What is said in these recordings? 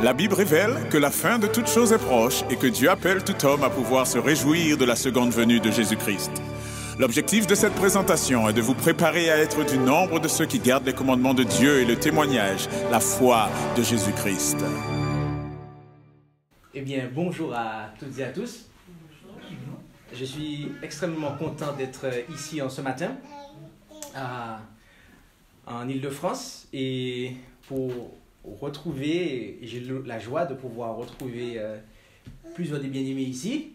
La Bible révèle que la fin de toute chose est proche et que Dieu appelle tout homme à pouvoir se réjouir de la seconde venue de Jésus-Christ. L'objectif de cette présentation est de vous préparer à être du nombre de ceux qui gardent les commandements de Dieu et le témoignage, la foi de Jésus-Christ. Eh bien, bonjour à toutes et à tous. Je suis extrêmement content d'être ici ce matin en Île-de-France et pour retrouver, j'ai la joie de pouvoir retrouver plusieurs des bien-aimés ici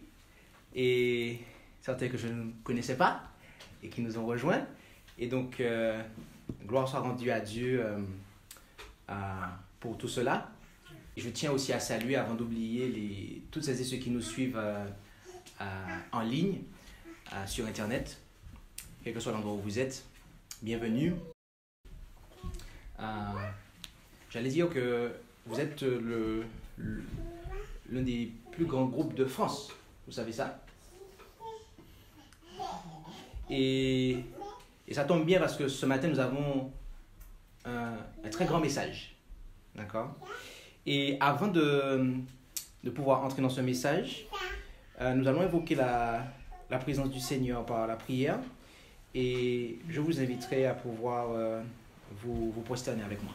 et certains que je ne connaissais pas et qui nous ont rejoints. Et donc, gloire soit rendue à Dieu pour tout cela. Je tiens aussi à saluer, avant d'oublier, toutes celles et ceux qui nous suivent en ligne, sur Internet, quel que soit l'endroit où vous êtes. Bienvenue. J'allais dire que vous êtes l'un des plus grands groupes de France. Vous savez ça? Et ça tombe bien parce que ce matin, nous avons un très grand message. D'accord? Et avant de pouvoir entrer dans ce message, nous allons évoquer la présence du Seigneur par la prière. Et je vous inviterai à pouvoir vous prosterner avec moi.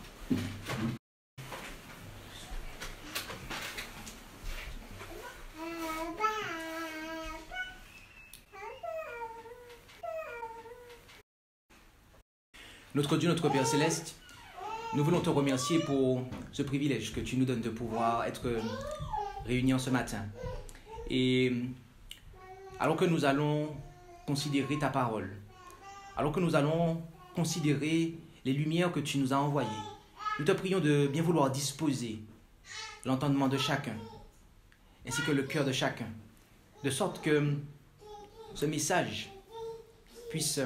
Notre Dieu, notre Père Céleste, nous voulons te remercier pour ce privilège que tu nous donnes de pouvoir être réunis en ce matin. Et alors que nous allons considérer ta parole, alors que nous allons considérer les lumières que tu nous as envoyées, nous te prions de bien vouloir disposer l'entendement de chacun, ainsi que le cœur de chacun, de sorte que ce message puisse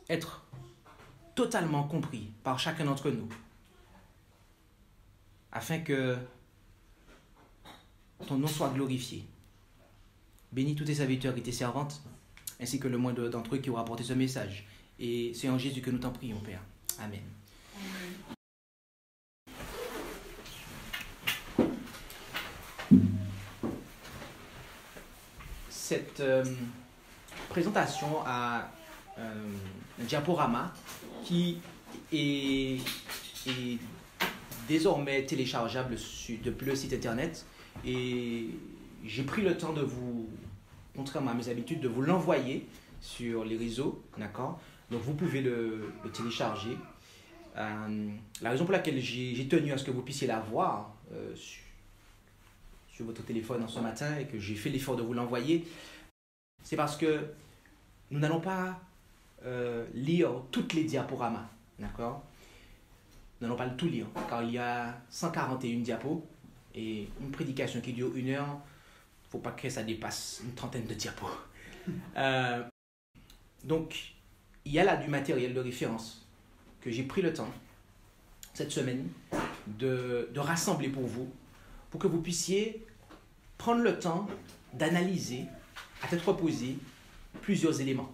être totalement compris par chacun d'entre nous, afin que ton nom soit glorifié. Bénis tous tes serviteurs et tes servantes, ainsi que le moindre d'entre eux qui aura apporté ce message. Et c'est en Jésus que nous t'en prions, Père. Amen. Cette présentation a un diaporama qui est désormais téléchargeable depuis le site internet. Et j'ai pris le temps de vous, contrairement à mes habitudes, de vous l'envoyer sur les réseaux, d'accord? Donc vous pouvez le télécharger. La raison pour laquelle j'ai tenu à ce que vous puissiez la voir sur votre téléphone en ce matin et que j'ai fait l'effort de vous l'envoyer, c'est parce que nous n'allons pas lire toutes les diaporamas, d'accord? Nous n'allons pas tout lire, car il y a 141 diapos et une prédication qui dure 1 heure, il ne faut pas que ça dépasse une trentaine de diapos. Donc, il y a là du matériel de référence que j'ai pris le temps, cette semaine, de rassembler pour vous, pour que vous puissiez prendre le temps d'analyser, à tête reposée, plusieurs éléments.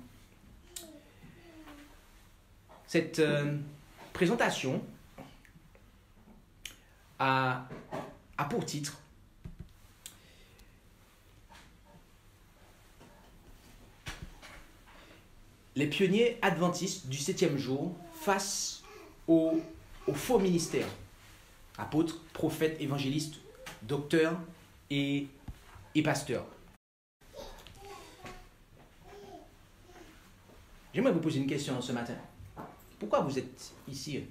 Cette présentation a pour titre les pionniers adventistes du 7e jour face au faux ministère, apôtres, prophètes, évangélistes, docteurs et pasteurs. J'aimerais vous poser une question ce matin. Pourquoi vous êtes ici?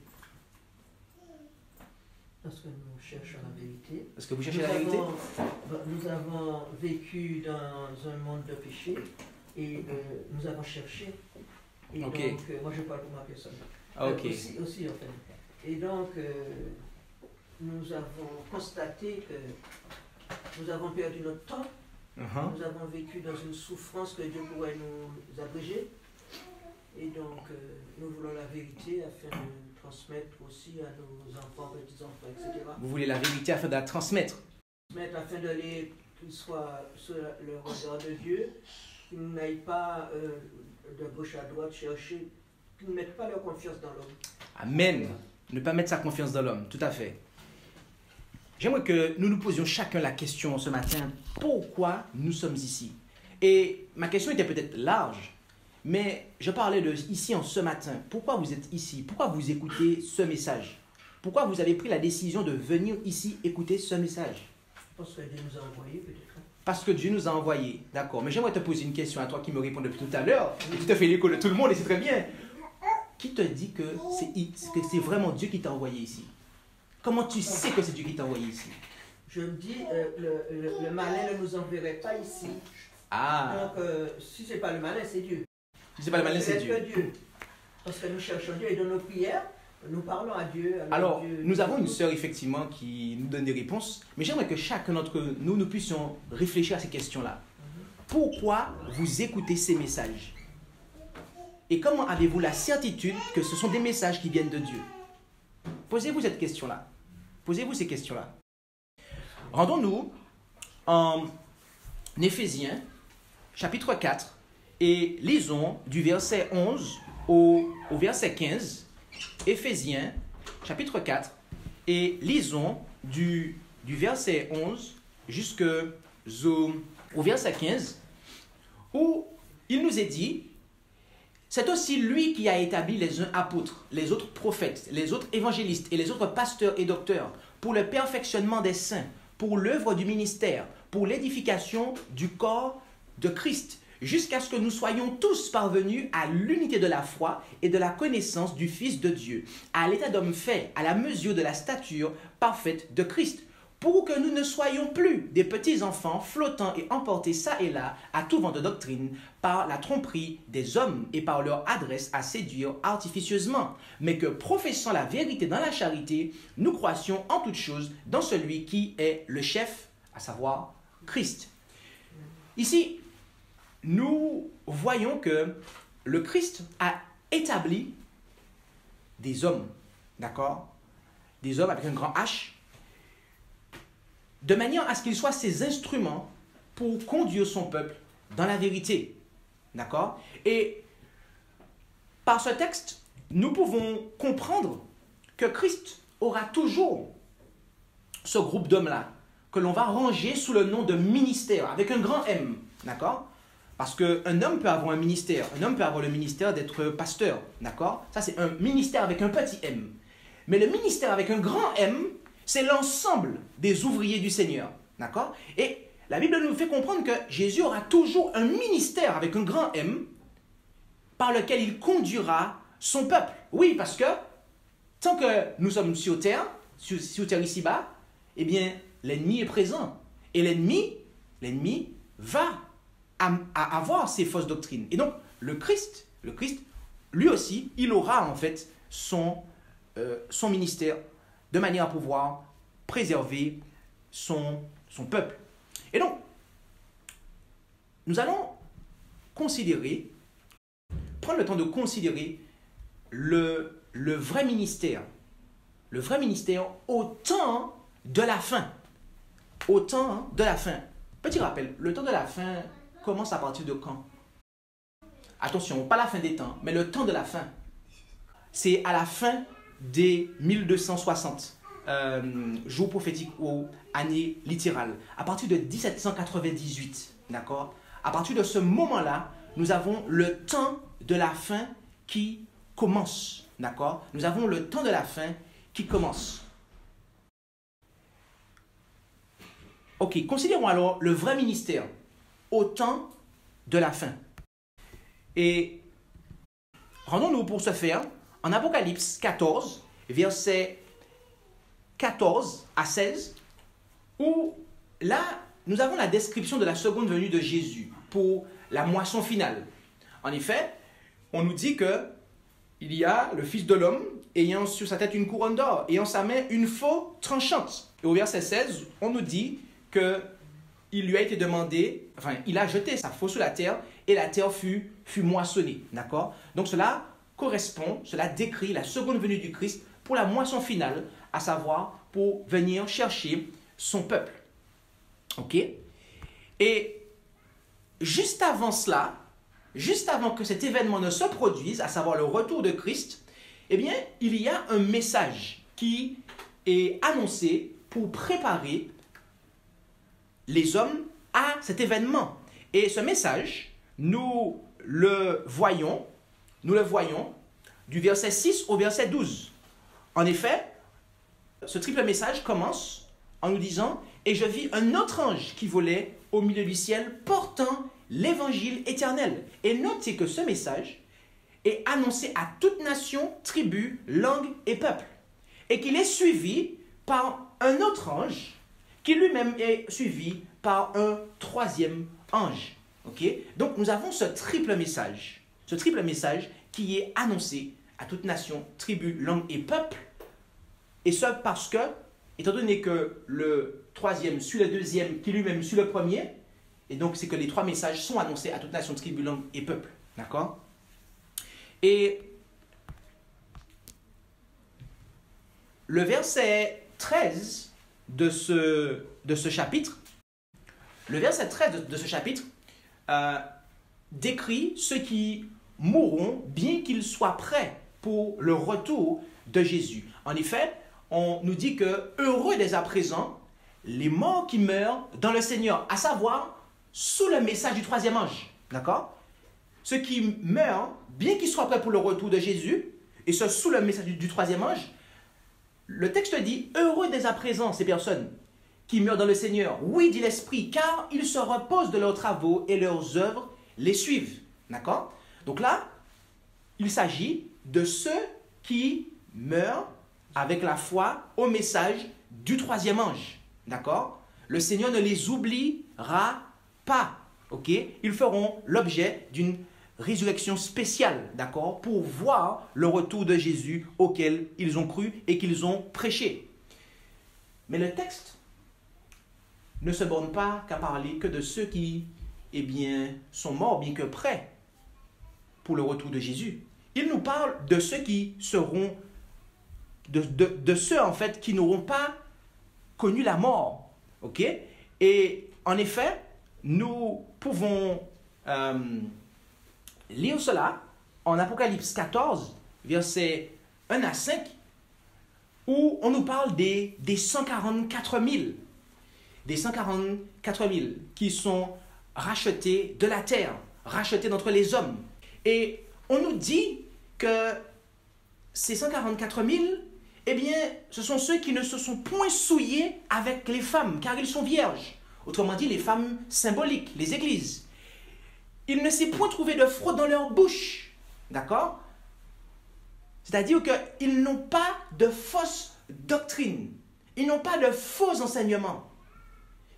Parce que nous cherchons la vérité. Parce que vous cherchez la vérité? Nous avons vécu dans un monde de péché et nous avons cherché. Et okay. Donc, moi je parle pour ma personne. Okay. Aussi en fait. Et donc, nous avons constaté que nous avons perdu notre temps. Nous avons vécu dans une souffrance que Dieu pourrait nous abréger. Et donc, nous voulons la vérité afin de transmettre aussi à nos enfants, petits-enfants, etc. Vous voulez la vérité afin de la transmettre? Afin qu'ils soient sur le regard de Dieu, qu'ils n'aillent pas de gauche à droite chercher, qu'ils ne mettent pas leur confiance dans l'homme. Amen. Ne pas mettre sa confiance dans l'homme, tout à fait. j'aimerais que nous nous posions chacun la question ce matin, pourquoi nous sommes ici? Et ma question était peut-être large, mais je parlais de ici en ce matin. Pourquoi vous êtes ici? Pourquoi vous écoutez ce message? Pourquoi vous avez pris la décision de venir ici écouter ce message? Parce que Dieu nous a envoyés peut-être. Parce que Dieu nous a envoyés, d'accord. Mais j'aimerais te poser une question à toi qui me réponds depuis tout à l'heure, et tu te fais l'écho de tout le monde et c'est très bien. Qui te dit que c'est vraiment Dieu qui t'a envoyé ici? Comment tu sais que c'est Dieu qui t'a envoyé ici? Je me dis, le malin ne nous enverrait pas ici. Ah. Donc, si ce n'est pas le malin, c'est Dieu. Si ce n'est pas le malin, c'est Dieu. Dieu. Parce que nous cherchons Dieu et dans nos prières, nous parlons à Dieu. Alors, Dieu, nous avons une sœur effectivement qui nous donne des réponses, mais j'aimerais que chacun d'entre nous, nous puissions réfléchir à ces questions-là. Pourquoi vous écoutez ces messages? Et comment avez-vous la certitude que ce sont des messages qui viennent de Dieu? Posez-vous cette question-là. Posez-vous ces questions-là. Rendons-nous en Éphésiens, chapitre 4, et lisons du verset 11 au verset 15. Éphésiens, chapitre 4, et lisons du verset 11 jusqu'au verset 15, où il nous est dit: c'est aussi lui qui a établi les uns apôtres, les autres prophètes, les autres évangélistes et les autres pasteurs et docteurs pour le perfectionnement des saints, pour l'œuvre du ministère, pour l'édification du corps de Christ, jusqu'à ce que nous soyons tous parvenus à l'unité de la foi et de la connaissance du Fils de Dieu, à l'état d'homme fait, à la mesure de la stature parfaite de Christ, pour que nous ne soyons plus des petits enfants flottant et emportés çà et là à tout vent de doctrine par la tromperie des hommes et par leur adresse à séduire artificieusement, mais que professant la vérité dans la charité, nous croissions en toutes choses dans celui qui est le chef, à savoir Christ. Ici, nous voyons que le Christ a établi des hommes, d'accord? Des hommes avec un grand H, de manière à ce qu'ils soient ses instruments pour conduire son peuple dans la vérité. D'accord? Et par ce texte, nous pouvons comprendre que Christ aura toujours ce groupe d'hommes-là, que l'on va ranger sous le nom de ministère, avec un grand M. D'accord? Parce qu'un homme peut avoir un ministère. Un homme peut avoir le ministère d'être pasteur. D'accord? Ça, c'est un ministère avec un petit M. Mais le ministère avec un grand M, c'est l'ensemble des ouvriers du Seigneur. D'accord? Et la Bible nous fait comprendre que Jésus aura toujours un ministère avec un grand M par lequel il conduira son peuple. Oui, parce que tant que nous sommes sur terre ici-bas, eh bien, l'ennemi est présent. Et l'ennemi va avoir ses fausses doctrines. Et donc, le Christ, lui aussi, il aura en fait son ministère de manière à pouvoir préserver son peuple. Et donc, nous allons prendre le temps de considérer le vrai ministère. Le vrai ministère au temps de la fin. Au temps de la fin. Petit rappel, le temps de la fin commence à partir de quand? Attention, pas la fin des temps, mais le temps de la fin. C'est à la fin des 1260 jours prophétiques ou années littérales. À partir de 1798, d'accord? À partir de ce moment-là, nous avons le temps de la fin qui commence, d'accord? Nous avons le temps de la fin qui commence. Ok, considérons alors le vrai ministère au temps de la fin. Et rendons-nous pour ce faire en Apocalypse 14, versets 14 à 16, où là, nous avons la description de la seconde venue de Jésus pour la moisson finale. En effet, on nous dit que il y a le Fils de l'homme ayant sur sa tête une couronne d'or et en sa main une faux tranchante. Et au verset 16, on nous dit que il lui a été demandé, enfin, il a jeté sa faux sur la terre et la terre fut moissonnée. D'accord? Donc cela décrit la seconde venue du Christ pour la moisson finale, à savoir pour venir chercher son peuple. Ok? Et juste avant cela, juste avant que cet événement ne se produise, à savoir le retour de Christ, eh bien, il y a un message qui est annoncé pour préparer les hommes à cet événement. Et ce message, nous le voyons du verset 6 au verset 12. En effet, ce triple message commence en nous disant « Et je vis un autre ange qui volait au milieu du ciel, portant l'évangile éternel. » Et notez que ce message est annoncé à toute nation, tribu, langue et peuple. Et qu'il est suivi par un autre ange, qui lui-même est suivi par un troisième ange. Okay? Donc nous avons ce triple message qui est annoncé à toute nation, tribu, langue et peuple. Et ce parce que, étant donné que le troisième suit le deuxième, qui lui-même suit le premier, et donc c'est que les trois messages sont annoncés à toute nation, tribu, langue et peuple. D'accord? Et le verset 13 de ce chapitre, décrit ceux qui mourront bien qu'ils soient prêts pour le retour de Jésus. En effet, on nous dit que heureux dès à présent les morts qui meurent dans le Seigneur, à savoir sous le message du troisième ange. D'accord? Ceux qui meurent, bien qu'ils soient prêts pour le retour de Jésus, et ce sous le message du troisième ange, le texte dit « Heureux dès à présent ces personnes qui meurent dans le Seigneur. Oui, dit l'Esprit, car ils se reposent de leurs travaux et leurs œuvres les suivent. » D'accord? Donc là, il s'agit de ceux qui meurent avec la foi au message du troisième ange. D'accord? Le Seigneur ne les oubliera pas. Ok? Ils feront l'objet d'une résurrection spéciale, d'accord, pour voir le retour de Jésus auquel ils ont cru et qu'ils ont prêché. Mais le texte ne se borne pas qu'à parler que de ceux qui, sont morts, bien que prêts pour le retour de Jésus. Il nous parle de ceux qui seront, de ceux en fait qui n'auront pas connu la mort, ok? Et en effet, nous pouvons lire cela en Apocalypse 14, versets 1 à 5, où on nous parle des 144 000. Des 144 000 qui sont rachetés de la terre, rachetés d'entre les hommes. Et on nous dit que ces 144 000, ce sont ceux qui ne se sont point souillés avec les femmes, car ils sont vierges. Autrement dit, les femmes symboliques, les églises. Il ne s'est point trouvé de fraude dans leur bouche. D'accord? C'est-à-dire qu'ils n'ont pas de fausse doctrine. Ils n'ont pas de faux enseignements.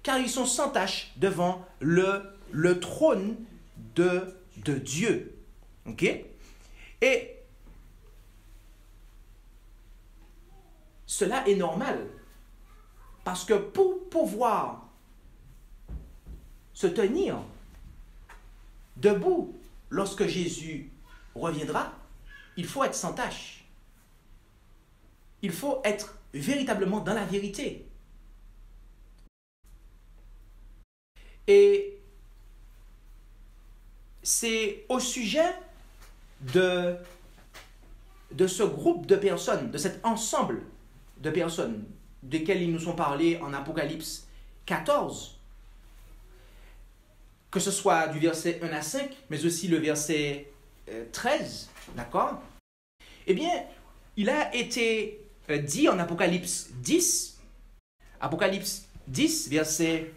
Car ils sont sans tache devant le trône de Dieu. Ok? Et cela est normal. Parce que pour pouvoir se tenir debout lorsque Jésus reviendra, il faut être sans tache. Il faut être véritablement dans la vérité. Et c'est au sujet de ce groupe de personnes, de cet ensemble de personnes desquelles ils nous sont parlés en Apocalypse 14, que ce soit du verset 1 à 5, mais aussi le verset 13, d'accord? Il a été dit en Apocalypse 10, versets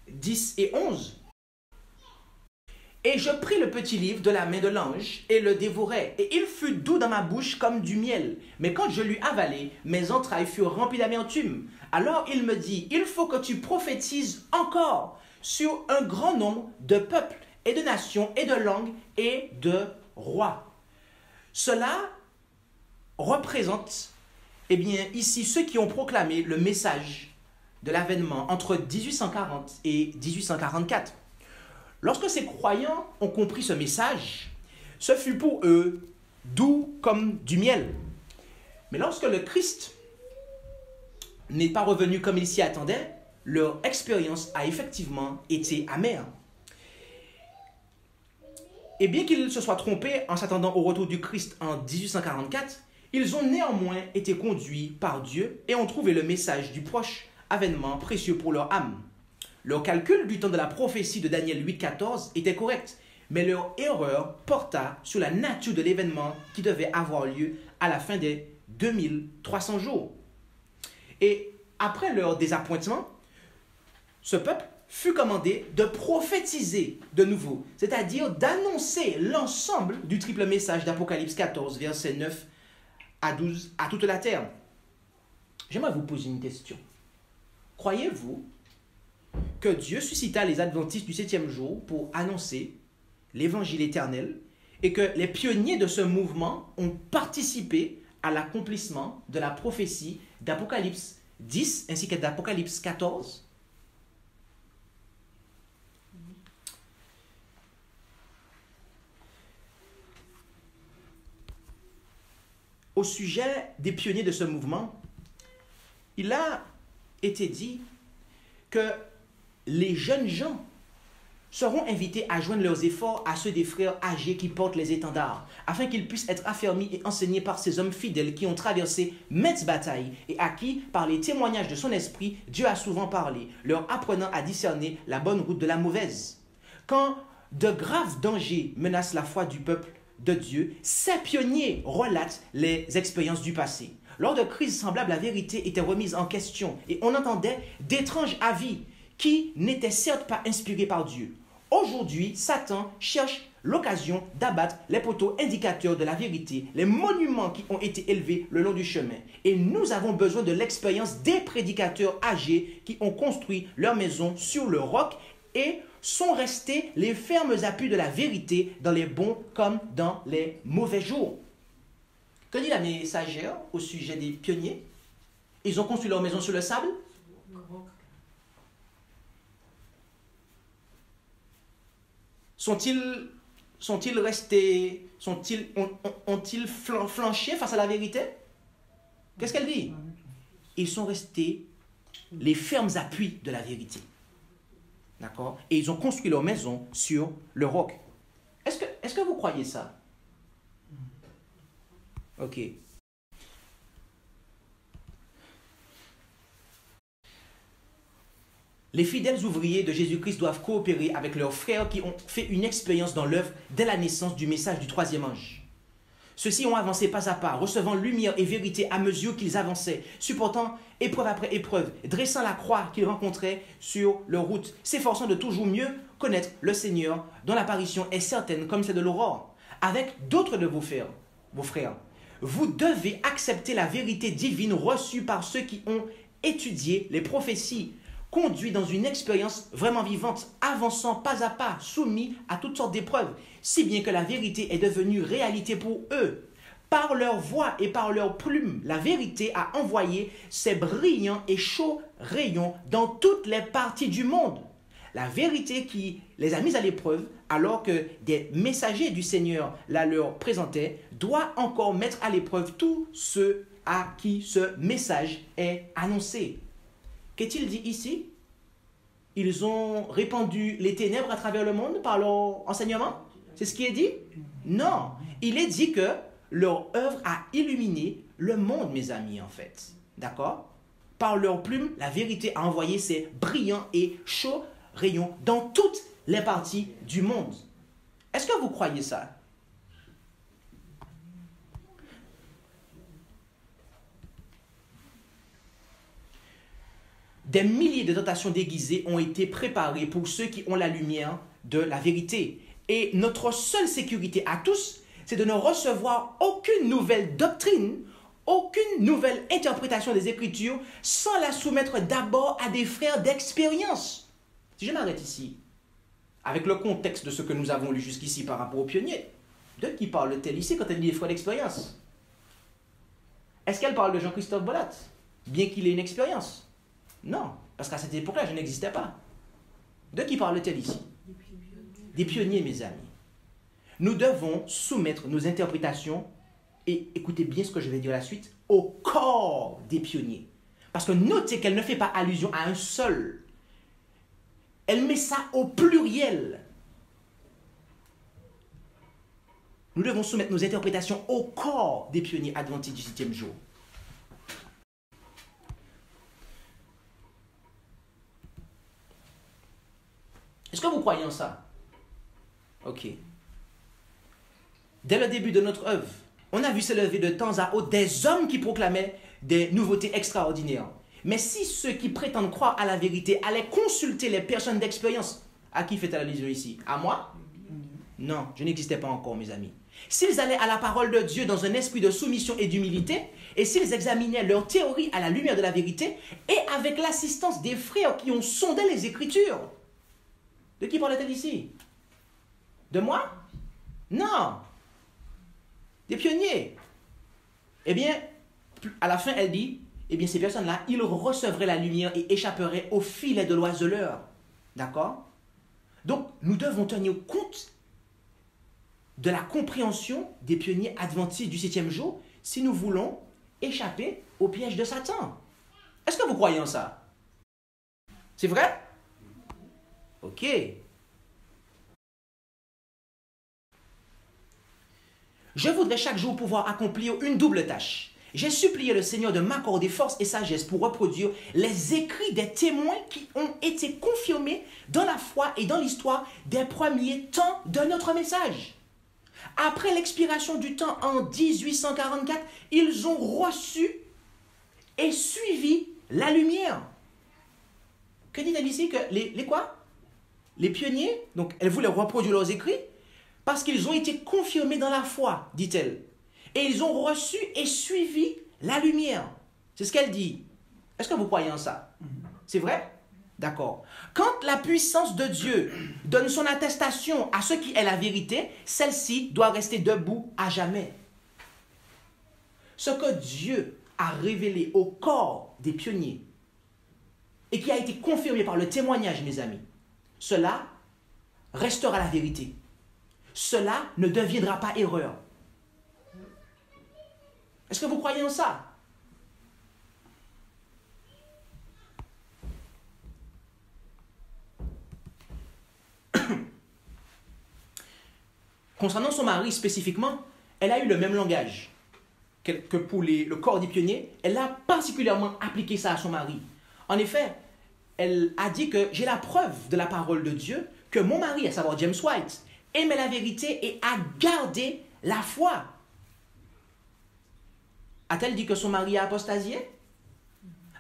10 et 11. Et je pris le petit livre de la main de l'ange et le dévorai. Et il fut doux dans ma bouche comme du miel. Mais quand je l'eus avalé, mes entrailles furent remplies d'amertume. Alors il me dit, il faut que tu prophétises encore sur un grand nombre de peuples et de nations et de langues et de rois. Cela représente, ici, ceux qui ont proclamé le message de l'avènement entre 1840 et 1844. Lorsque ces croyants ont compris ce message, ce fut pour eux doux comme du miel. Mais lorsque le Christ n'est pas revenu comme ils s'y attendaient, leur expérience a effectivement été amère. Et bien qu'ils se soient trompés en s'attendant au retour du Christ en 1844, Ils ont néanmoins été conduits par Dieu et ont trouvé le message du proche avènement précieux pour leur âme. Leur calcul du temps de la prophétie de Daniel 8,14 était correct, mais leur erreur porta sur la nature de l'événement qui devait avoir lieu à la fin des 2300 jours. Et après leur désappointement, ce peuple fut commandé de prophétiser de nouveau, c'est-à-dire d'annoncer l'ensemble du triple message d'Apocalypse 14, versets 9 à 12 à toute la terre. J'aimerais vous poser une question. Croyez-vous que Dieu suscita les adventistes du 7e jour pour annoncer l'évangile éternel et que les pionniers de ce mouvement ont participé à l'accomplissement de la prophétie d'Apocalypse 10 ainsi que d'Apocalypse 14? Au sujet des pionniers de ce mouvement, il a été dit que les jeunes gens seront invités à joindre leurs efforts à ceux des frères âgés qui portent les étendards, afin qu'ils puissent être affermis et enseignés par ces hommes fidèles qui ont traversé maintes batailles et à qui, par les témoignages de son esprit, Dieu a souvent parlé, leur apprenant à discerner la bonne route de la mauvaise. Quand de graves dangers menacent la foi du peuple de Dieu, ces pionniers relatent les expériences du passé. Lors de crises semblables, la vérité était remise en question et on entendait d'étranges avis qui n'étaient certes pas inspirés par Dieu. Aujourd'hui, Satan cherche l'occasion d'abattre les poteaux indicateurs de la vérité, les monuments qui ont été élevés le long du chemin. Et nous avons besoin de l'expérience des prédicateurs âgés qui ont construit leur maison sur le roc et sont restés les fermes appuis de la vérité dans les bons comme dans les mauvais jours. Que dit la messagère au sujet des pionniers? Ils ont construit leur maison sur le sable? Sont-ils restés, ont-ils flanché face à la vérité? Qu'est-ce qu'elle dit? Ils sont restés les fermes appuis de la vérité. D'accord? Et ils ont construit leur maison sur le roc. Est-ce que vous croyez ça? Ok. Les fidèles ouvriers de Jésus-Christ doivent coopérer avec leurs frères qui ont fait une expérience dans l'œuvre dès la naissance du message du troisième ange. Ceux-ci ont avancé pas à pas, recevant lumière et vérité à mesure qu'ils avançaient, supportant épreuve après épreuve, dressant la croix qu'ils rencontraient sur leur route, s'efforçant de toujours mieux connaître le Seigneur, dont l'apparition est certaine comme celle de l'aurore. Avec d'autres de vos frères, vous devez accepter la vérité divine reçue par ceux qui ont étudié les prophéties, conduits dans une expérience vraiment vivante, avançant pas à pas, soumis à toutes sortes d'épreuves, si bien que la vérité est devenue réalité pour eux. Par leur voix et par leurs plumes, la vérité a envoyé ses brillants et chauds rayons dans toutes les parties du monde. La vérité qui les a mis à l'épreuve, alors que des messagers du Seigneur la leur présentaient, doit encore mettre à l'épreuve tous ceux à qui ce message est annoncé. Qu'est-il dit ici? Ils ont répandu les ténèbres à travers le monde par leur enseignement? C'est ce qui est dit? Non. Il est dit que leur œuvre a illuminé le monde, mes amis, en fait. D'accord? Par leurs plumes, la vérité a envoyé ses brillants et chauds rayons dans toutes les parties du monde. Est-ce que vous croyez ça? Des milliers de dotations déguisées ont été préparées pour ceux qui ont la lumière de la vérité. Et notre seule sécurité à tous, c'est de ne recevoir aucune nouvelle doctrine, aucune nouvelle interprétation des Écritures, sans la soumettre d'abord à des frères d'expérience. Si je m'arrête ici, avec le contexte de ce que nous avons lu jusqu'ici par rapport aux pionniers, de qui parle-t-elle ici quand elle dit des frères d'expérience? Est-ce qu'elle parle de Jean-Christophe Bolat, bien qu'il ait une expérience? Non, parce qu'à cette époque-là, je n'existais pas. De qui parle-t-elle ici? Des pionniers, mes amis. Nous devons soumettre nos interprétations, et écoutez bien ce que je vais dire à la suite, au corps des pionniers. Parce que notez qu'elle ne fait pas allusion à un seul. Elle met ça au pluriel. nous devons soumettre nos interprétations au corps des pionniers adventistes du 7e jour. Est-ce que vous croyez en ça? Ok. Dès le début de notre œuvre, on a vu s'élever de temps à autre des hommes qui proclamaient des nouveautés extraordinaires. Mais si ceux qui prétendent croire à la vérité allaient consulter les personnes d'expérience, à qui fait allusion ici? À moi? Non, je n'existais pas encore, mes amis. S'ils allaient à la parole de Dieu dans un esprit de soumission et d'humilité, et s'ils examinaient leur théorie à la lumière de la vérité, et avec l'assistance des frères qui ont sondé les Écritures. De qui parle-t-elle ici? De moi? Non. Des pionniers. Eh bien, à la fin, elle dit, eh bien, ces personnes-là, ils recevraient la lumière et échapperaient au filet de l'oiseleur. D'accord? Donc, nous devons tenir compte de la compréhension des pionniers adventistes du 7e jour si nous voulons échapper au piège de Satan. Est-ce que vous croyez en ça? C'est vrai? Ok. Je voudrais chaque jour pouvoir accomplir une double tâche. J'ai supplié le Seigneur de m'accorder force et sagesse pour reproduire les écrits des témoins qui ont été confirmés dans la foi et dans l'histoire des premiers temps de notre message. Après l'expiration du temps en 1844, ils ont reçu et suivi la lumière. Que dit-elle ici? Que les quoi? Les pionniers, donc elle voulait reproduire leurs écrits parce qu'ils ont été confirmés dans la foi, dit-elle. Et ils ont reçu et suivi la lumière. C'est ce qu'elle dit. Est-ce que vous croyez en ça? C'est vrai? D'accord. Quand la puissance de Dieu donne son attestation à ce qui est la vérité, celle-ci doit rester debout à jamais. Ce que Dieu a révélé au corps des pionniers et qui a été confirmé par le témoignage, mes amis, cela restera la vérité. Cela ne deviendra pas erreur. Est-ce que vous croyez en ça? Concernant son mari spécifiquement, elle a eu le même langage que pour le corps des pionniers. Elle a particulièrement appliqué ça à son mari. En effet, elle a dit que j'ai la preuve de la parole de Dieu que mon mari, à savoir James White, aimait la vérité et a gardé la foi. A-t-elle dit que son mari a apostasié?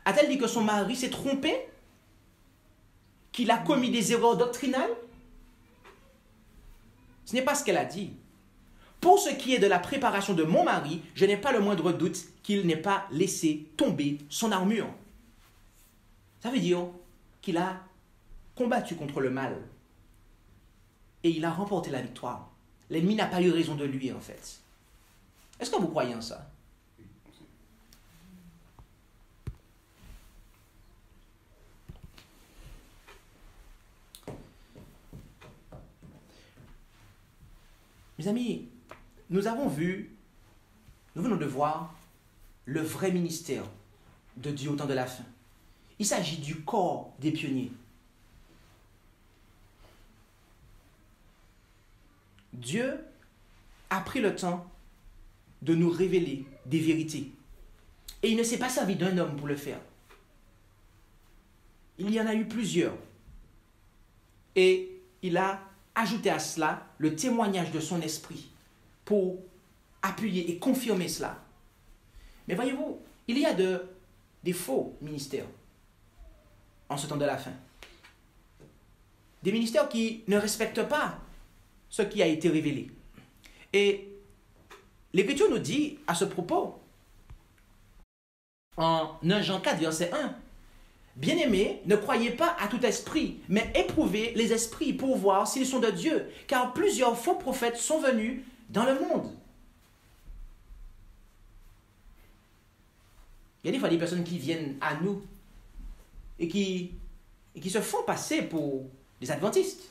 A-t-elle dit que son mari s'est trompé? Qu'il a commis des erreurs doctrinales? Ce n'est pas ce qu'elle a dit. Pour ce qui est de la préparation de mon mari, je n'ai pas le moindre doute qu'il n'ait pas laissé tomber son armure. Ça veut dire qu'il a combattu contre le mal. Et il a remporté la victoire. L'ennemi n'a pas eu raison de lui, en fait. Est-ce que vous croyez en ça? Mes amis, nous venons de voir le vrai ministère de Dieu au temps de la fin. Il s'agit du corps des pionniers. Dieu a pris le temps de nous révéler des vérités. Et il ne s'est pas servi d'un homme pour le faire. Il y en a eu plusieurs. Et il a ajouté à cela le témoignage de son esprit pour appuyer et confirmer cela. Mais voyez-vous, il y a des faux ministères en ce temps de la fin. Des ministères qui ne respectent pas ce qui a été révélé. Et l'Écriture nous dit à ce propos, en 1 Jean 4, verset 1, « Bien-aimés, ne croyez pas à tout esprit, mais éprouvez les esprits pour voir s'ils sont de Dieu, car plusieurs faux prophètes sont venus dans le monde. » Il y a des fois des personnes qui viennent à nous et qui se font passer pour des adventistes,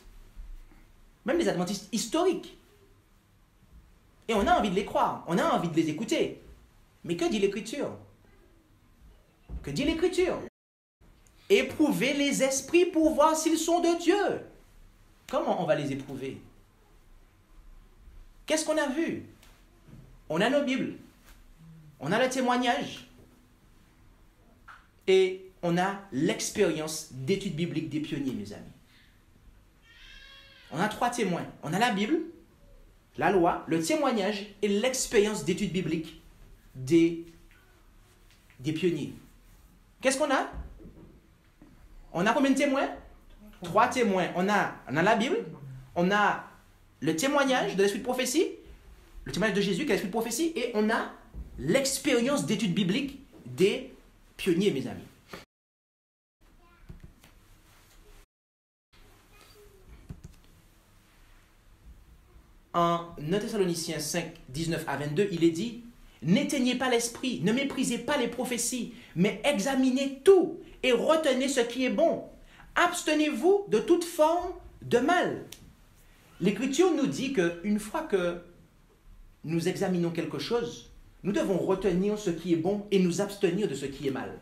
même des adventistes historiques. Et on a envie de les croire, on a envie de les écouter. Mais que dit l'Écriture? Que dit l'Écriture? Éprouvez les esprits pour voir s'ils sont de Dieu. Comment on va les éprouver? qu'est-ce qu'on a vu? On a nos Bibles, on a le témoignage et on a l'expérience d'étude biblique des pionniers, mes amis. On a 3 témoins. On a la Bible, la loi, le témoignage et l'expérience d'étude biblique des pionniers. Qu'est-ce qu'on a? On a combien de témoins? 3 témoins. On a la Bible, on a le témoignage de l'esprit de prophétie, le témoignage de Jésus qui est l'esprit de prophétie, et on a l'expérience d'étude biblique des pionniers, mes amis. En 1 Thessaloniciens 5, 19 à 22, il est dit « N'éteignez pas l'esprit, ne méprisez pas les prophéties, mais examinez tout et retenez ce qui est bon. Abstenez-vous de toute forme de mal. » L'Écriture nous dit qu'une fois que nous examinons quelque chose, nous devons retenir ce qui est bon et nous abstenir de ce qui est mal.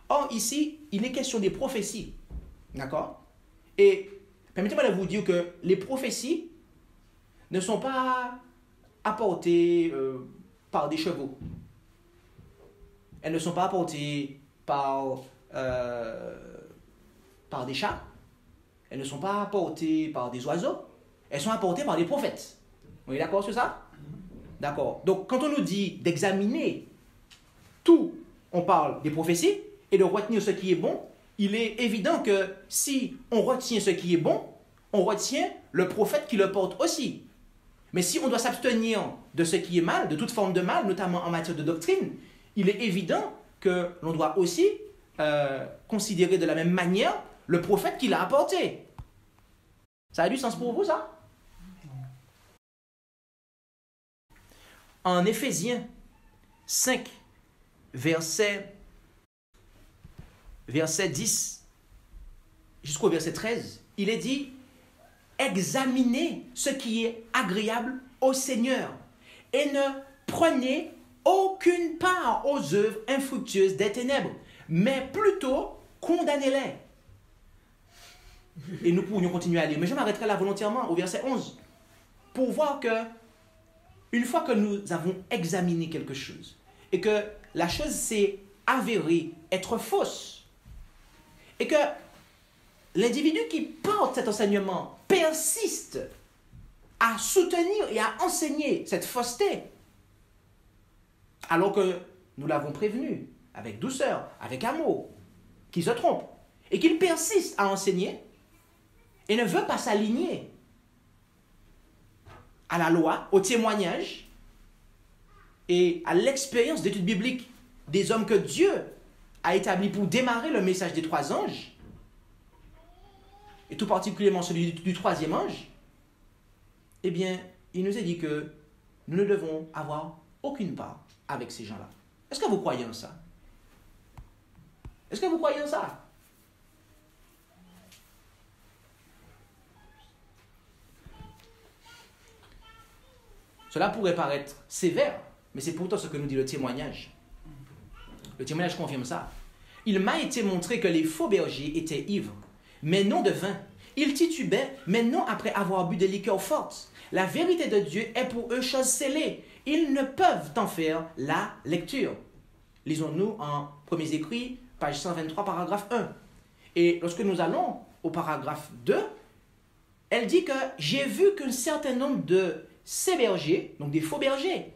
Or, ici, il est question des prophéties. D'accord? Et permettez-moi de vous dire que les prophéties ne sont pas apportées par des chevaux. Elles ne sont pas apportées par des chats. Elles ne sont pas apportées par des oiseaux. Elles sont apportées par des prophètes. Vous êtes d'accord sur ça? D'accord. Donc, quand on nous dit d'examiner tout, on parle des prophéties et de retenir ce qui est bon. Il est évident que si on retient ce qui est bon, on retient le prophète qui le porte aussi. Mais si on doit s'abstenir de ce qui est mal, de toute forme de mal, notamment en matière de doctrine, il est évident que l'on doit aussi considérer de la même manière le prophète qui l'a apporté. Ça a du sens pour vous, ça? En Éphésiens 5, verset 10 jusqu'au verset 13, il est dit « Examinez ce qui est agréable au Seigneur et ne prenez aucune part aux œuvres infructueuses des ténèbres, mais plutôt condamnez-les. » Et nous pourrions continuer à lire, mais je m'arrêterai là volontairement au verset 11 pour voir que une fois que nous avons examiné quelque chose et que la chose s'est avérée être fausse et que l'individu qui porte cet enseignement persiste à soutenir et à enseigner cette fausseté, alors que nous l'avons prévenu avec douceur, avec amour, qu'il se trompe et qu'il persiste à enseigner et ne veut pas s'aligner à la loi, au témoignage et à l'expérience d'étude biblique des hommes que Dieu a établis pour démarrer le message des 3 anges, et tout particulièrement celui du 3e ange, eh bien, il nous est dit que nous ne devons avoir aucune part avec ces gens-là. Est-ce que vous croyez en ça? Est-ce que vous croyez en ça? Cela pourrait paraître sévère, mais c'est pourtant ce que nous dit le témoignage. Le témoignage confirme ça. Il m'a été montré que les faux bergers étaient ivres, mais non de vin. Ils titubaient, mais non après avoir bu des liqueurs fortes. La vérité de Dieu est pour eux chose scellée. Ils ne peuvent en faire la lecture. Lisons-nous en Premiers Écrits, page 123, paragraphe 1. Et lorsque nous allons au paragraphe 2, elle dit que j'ai vu qu'un certain nombre de ces bergers, donc des faux bergers,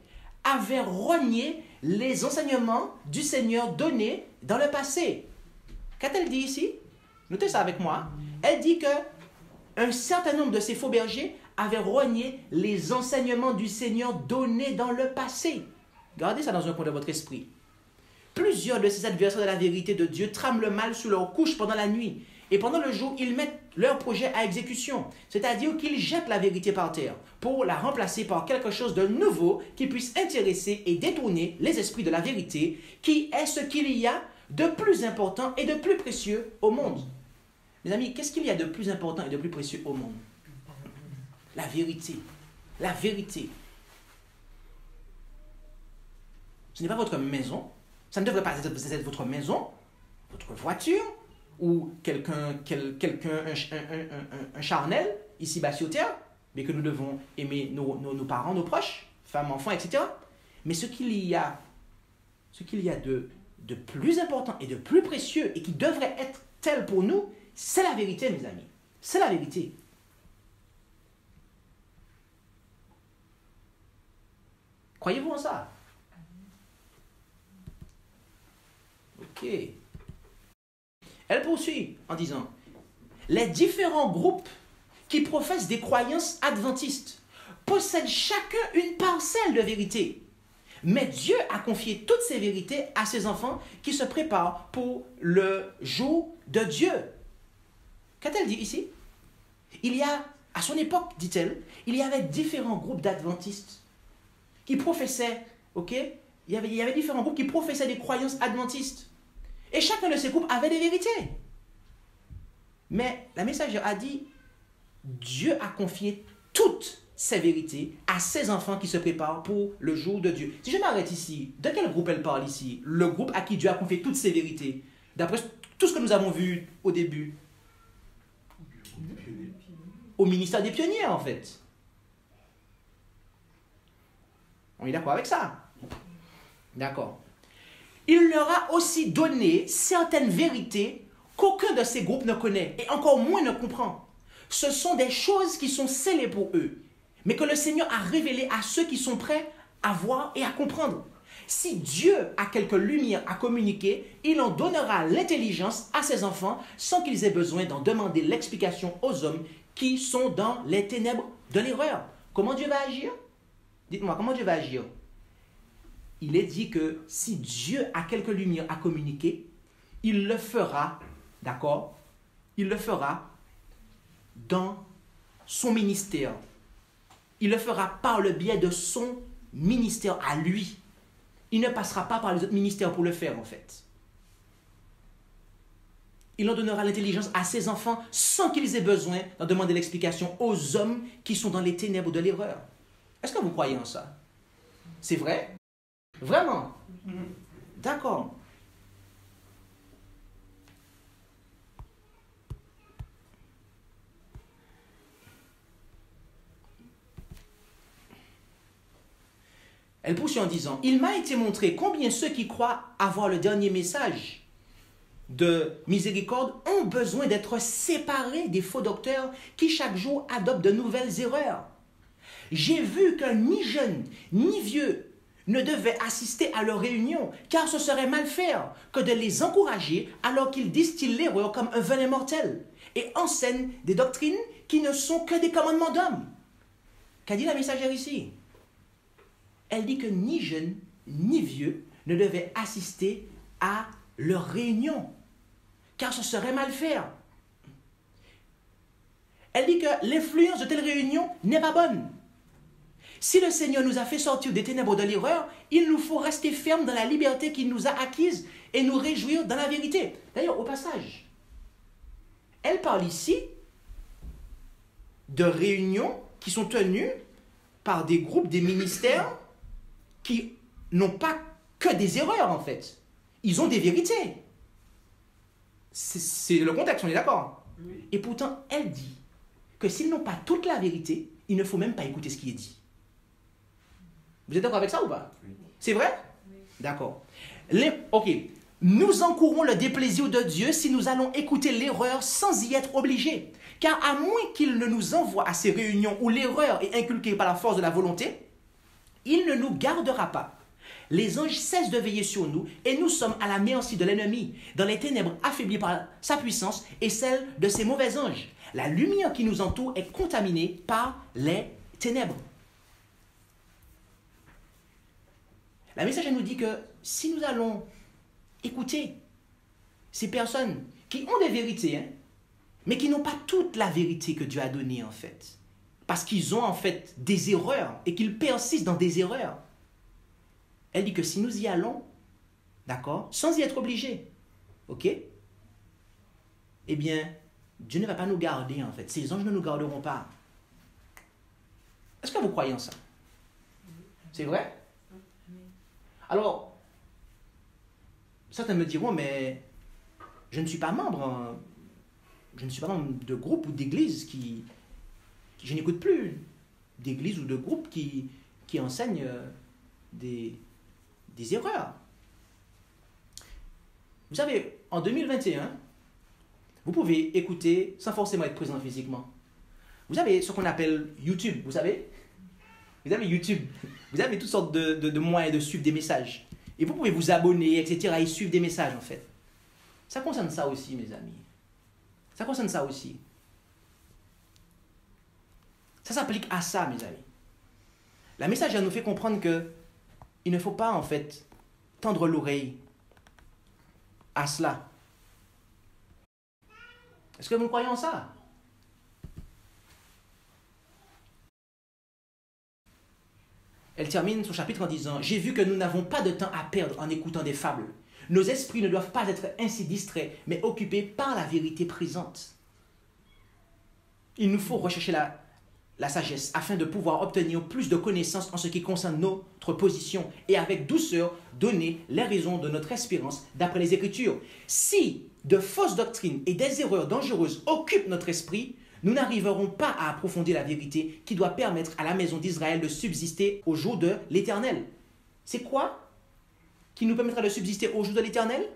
avaient renié les enseignements du Seigneur donnés dans le passé. Qu'a-t-elle dit ici? Notez ça avec moi. Elle dit que un certain nombre de ces faux bergers avaient renié les enseignements du Seigneur donnés dans le passé. Gardez ça dans un coin de votre esprit. Plusieurs de ces adversaires de la vérité de Dieu trament le mal sous leur couche pendant la nuit. Et pendant le jour, ils mettent leur projet à exécution. C'est-à-dire qu'ils jettent la vérité par terre pour la remplacer par quelque chose de nouveau qui puisse intéresser et détourner les esprits de la vérité, qui est ce qu'il y a de plus important et de plus précieux au monde. Mes amis, qu'est-ce qu'il y a de plus important et de plus précieux au monde? La vérité. La vérité. Ce n'est pas votre maison. Ça ne devrait pas être votre maison, votre voiture, ou quelqu'un, un charnel, ici-bas sur terre. mais que nous devons aimer nos parents, nos proches, femmes, enfants, etc. Mais ce qu'il y a de plus important et de plus précieux et qui devrait être tel pour nous, c'est la vérité, mes amis. C'est la vérité. Croyez-vous en ça? Ok. Elle poursuit en disant, les différents groupes qui professent des croyances adventistes possèdent chacun une parcelle de vérité. Mais Dieu a confié toutes ces vérités à ses enfants qui se préparent pour le jour de Dieu. Qu'a-t-elle dit ici? À son époque, dit-elle, il y avait différents groupes d'adventistes qui professaient, ok? Il y avait différents groupes qui professaient des croyances adventistes. Et chacun de ces groupes avait des vérités. Mais la messagère a dit, Dieu a confié toutes ces vérités à ses enfants qui se préparent pour le jour de Dieu. Si je m'arrête ici, de quel groupe elle parle ici? Le groupe à qui Dieu a confié toutes ces vérités. D'après tout ce que nous avons vu au début. Au ministère des pionniers, en fait. On est d'accord avec ça? D'accord. Il leur a aussi donné certaines vérités qu'aucun de ces groupes ne connaît et encore moins ne comprend. Ce sont des choses qui sont scellées pour eux, mais que le Seigneur a révélées à ceux qui sont prêts à voir et à comprendre. Si Dieu a quelque lumière à communiquer, il en donnera l'intelligence à ses enfants sans qu'ils aient besoin d'en demander l'explication aux hommes qui sont dans les ténèbres de l'erreur. Comment Dieu va agir? Dites-moi, comment Dieu va agir? Il est dit que si Dieu a quelque lumière à communiquer, il le fera, d'accord? Il le fera dans son ministère. Il le fera par le biais de son ministère à lui. Il ne passera pas par les autres ministères pour le faire, en fait. Il en donnera l'intelligence à ses enfants sans qu'ils aient besoin d'en demander l'explication aux hommes qui sont dans les ténèbres de l'erreur. Est-ce que vous croyez en ça? C'est vrai? Vraiment? D'accord. Elle poursuit en disant, « Il m'a été montré combien ceux qui croient avoir le dernier message de miséricorde ont besoin d'être séparés des faux docteurs qui chaque jour adoptent de nouvelles erreurs. J'ai vu que ni jeune ni vieux ne devaient assister à leur réunion, car ce serait mal faire que de les encourager alors qu'ils distillent l'erreur comme un venin mortel et enseignent des doctrines qui ne sont que des commandements d'hommes. » Qu'a dit la messagère ici? Elle dit que ni jeunes ni vieux ne devaient assister à leur réunion, car ce serait mal faire. Elle dit que l'influence de telle réunion n'est pas bonne. Si le Seigneur nous a fait sortir des ténèbres de l'erreur, il nous faut rester fermes dans la liberté qu'il nous a acquise et nous réjouir dans la vérité. D'ailleurs, au passage, elle parle ici de réunions qui sont tenues par des groupes, des ministères qui n'ont pas que des erreurs, en fait. Ils ont des vérités. C'est le contexte, on est d'accord? Oui. Et pourtant, elle dit que s'ils n'ont pas toute la vérité, il ne faut même pas écouter ce qui est dit. Vous êtes d'accord avec ça ou pas? Oui. C'est vrai? Oui. D'accord. Ok. Nous encourons le déplaisir de Dieu si nous allons écouter l'erreur sans y être obligés. Car à moins qu'il ne nous envoie à ces réunions où l'erreur est inculquée par la force de la volonté, il ne nous gardera pas. Les anges cessent de veiller sur nous et nous sommes à la merci de l'ennemi, dans les ténèbres affaiblis par sa puissance et celle de ses mauvais anges. La lumière qui nous entoure est contaminée par les ténèbres. La message nous dit que si nous allons écouter ces personnes qui ont des vérités, mais qui n'ont pas toute la vérité que Dieu a donnée en fait, parce qu'ils ont en fait des erreurs et qu'ils persistent dans des erreurs, elle dit que si nous y allons, d'accord, sans y être obligés, ok, eh bien, Dieu ne va pas nous garder en fait. Ces anges ne nous garderont pas. Est-ce que vous croyez en ça? C'est vrai? Alors, certains me diront, mais je ne suis pas membre, je ne suis pas membre de groupe ou d'église je n'écoute plus d'églises ou de groupes qui enseignent des erreurs. Vous savez, en 2021, vous pouvez écouter sans forcément être présent physiquement. Vous avez ce qu'on appelle YouTube, vous savez? Vous avez YouTube, vous avez toutes sortes de moyens de suivre des messages. Et vous pouvez vous abonner, etc. et suivre des messages, en fait. Ça concerne ça aussi, mes amis. Ça concerne ça aussi. Ça s'applique à ça, mes amis. La messagère nous fait comprendre que il ne faut pas, en fait, tendre l'oreille à cela. Est-ce que vous croyez en ça? Elle termine son chapitre en disant « J'ai vu que nous n'avons pas de temps à perdre en écoutant des fables. Nos esprits ne doivent pas être ainsi distraits, mais occupés par la vérité présente. Il nous faut rechercher la sagesse afin de pouvoir obtenir plus de connaissances en ce qui concerne notre position et avec douceur donner les raisons de notre espérance d'après les Écritures. Si de fausses doctrines et des erreurs dangereuses occupent notre esprit, nous n'arriverons pas à approfondir la vérité qui doit permettre à la maison d'Israël de subsister au jour de l'Éternel. » C'est quoi qui nous permettra de subsister au jour de l'Éternel?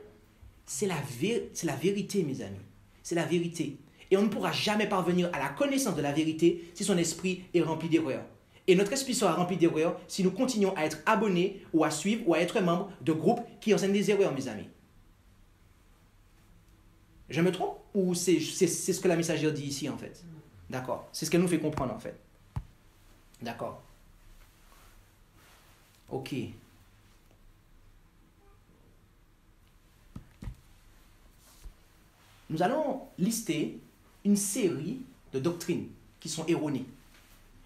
C'est la vérité, mes amis. C'est la vérité. Et on ne pourra jamais parvenir à la connaissance de la vérité si son esprit est rempli d'erreurs. Et notre esprit sera rempli d'erreurs si nous continuons à être abonnés ou à suivre ou à être membres de groupes qui enseignent des erreurs, mes amis. Je me trompe? Ou c'est ce que la messagère dit ici, en fait? D'accord. C'est ce qu'elle nous fait comprendre, en fait. D'accord. Ok. Nous allons lister une série de doctrines qui sont erronées.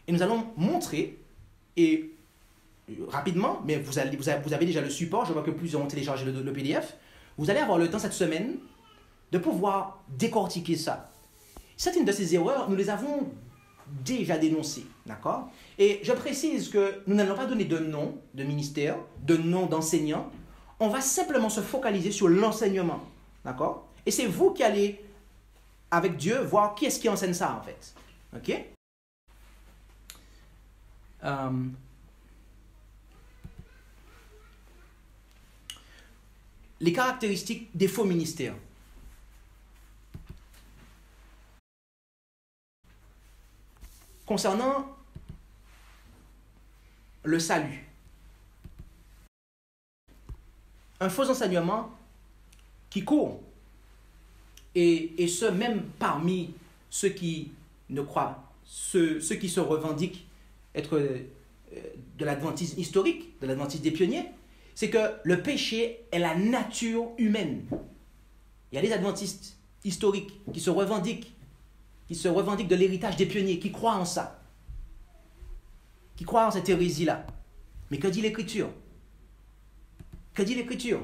Et nous allons montrer, et rapidement, mais vous avez déjà le support, je vois que plusieurs ont téléchargé le PDF, vous allez avoir le temps cette semaine de pouvoir décortiquer ça. Certaines de ces erreurs, nous les avons déjà dénoncées, d'accord? Et je précise que nous n'allons pas donner de nom de ministère, de nom d'enseignant, on va simplement se focaliser sur l'enseignement, d'accord? Et c'est vous qui allez, avec Dieu, voir qui est-ce qui enseigne ça, en fait. OK? Les caractéristiques des faux ministères. Concernant le salut, un faux enseignement qui court, et ce même parmi ceux qui ne croient, ceux qui se revendiquent être de l'adventisme historique, de l'adventisme des pionniers, c'est que le péché est la nature humaine. Il y a des adventistes historiques qui se revendiquent de l'héritage des pionniers, qui croient en ça, qui croient en cette hérésie-là. Mais que dit l'Écriture? Que dit l'Écriture?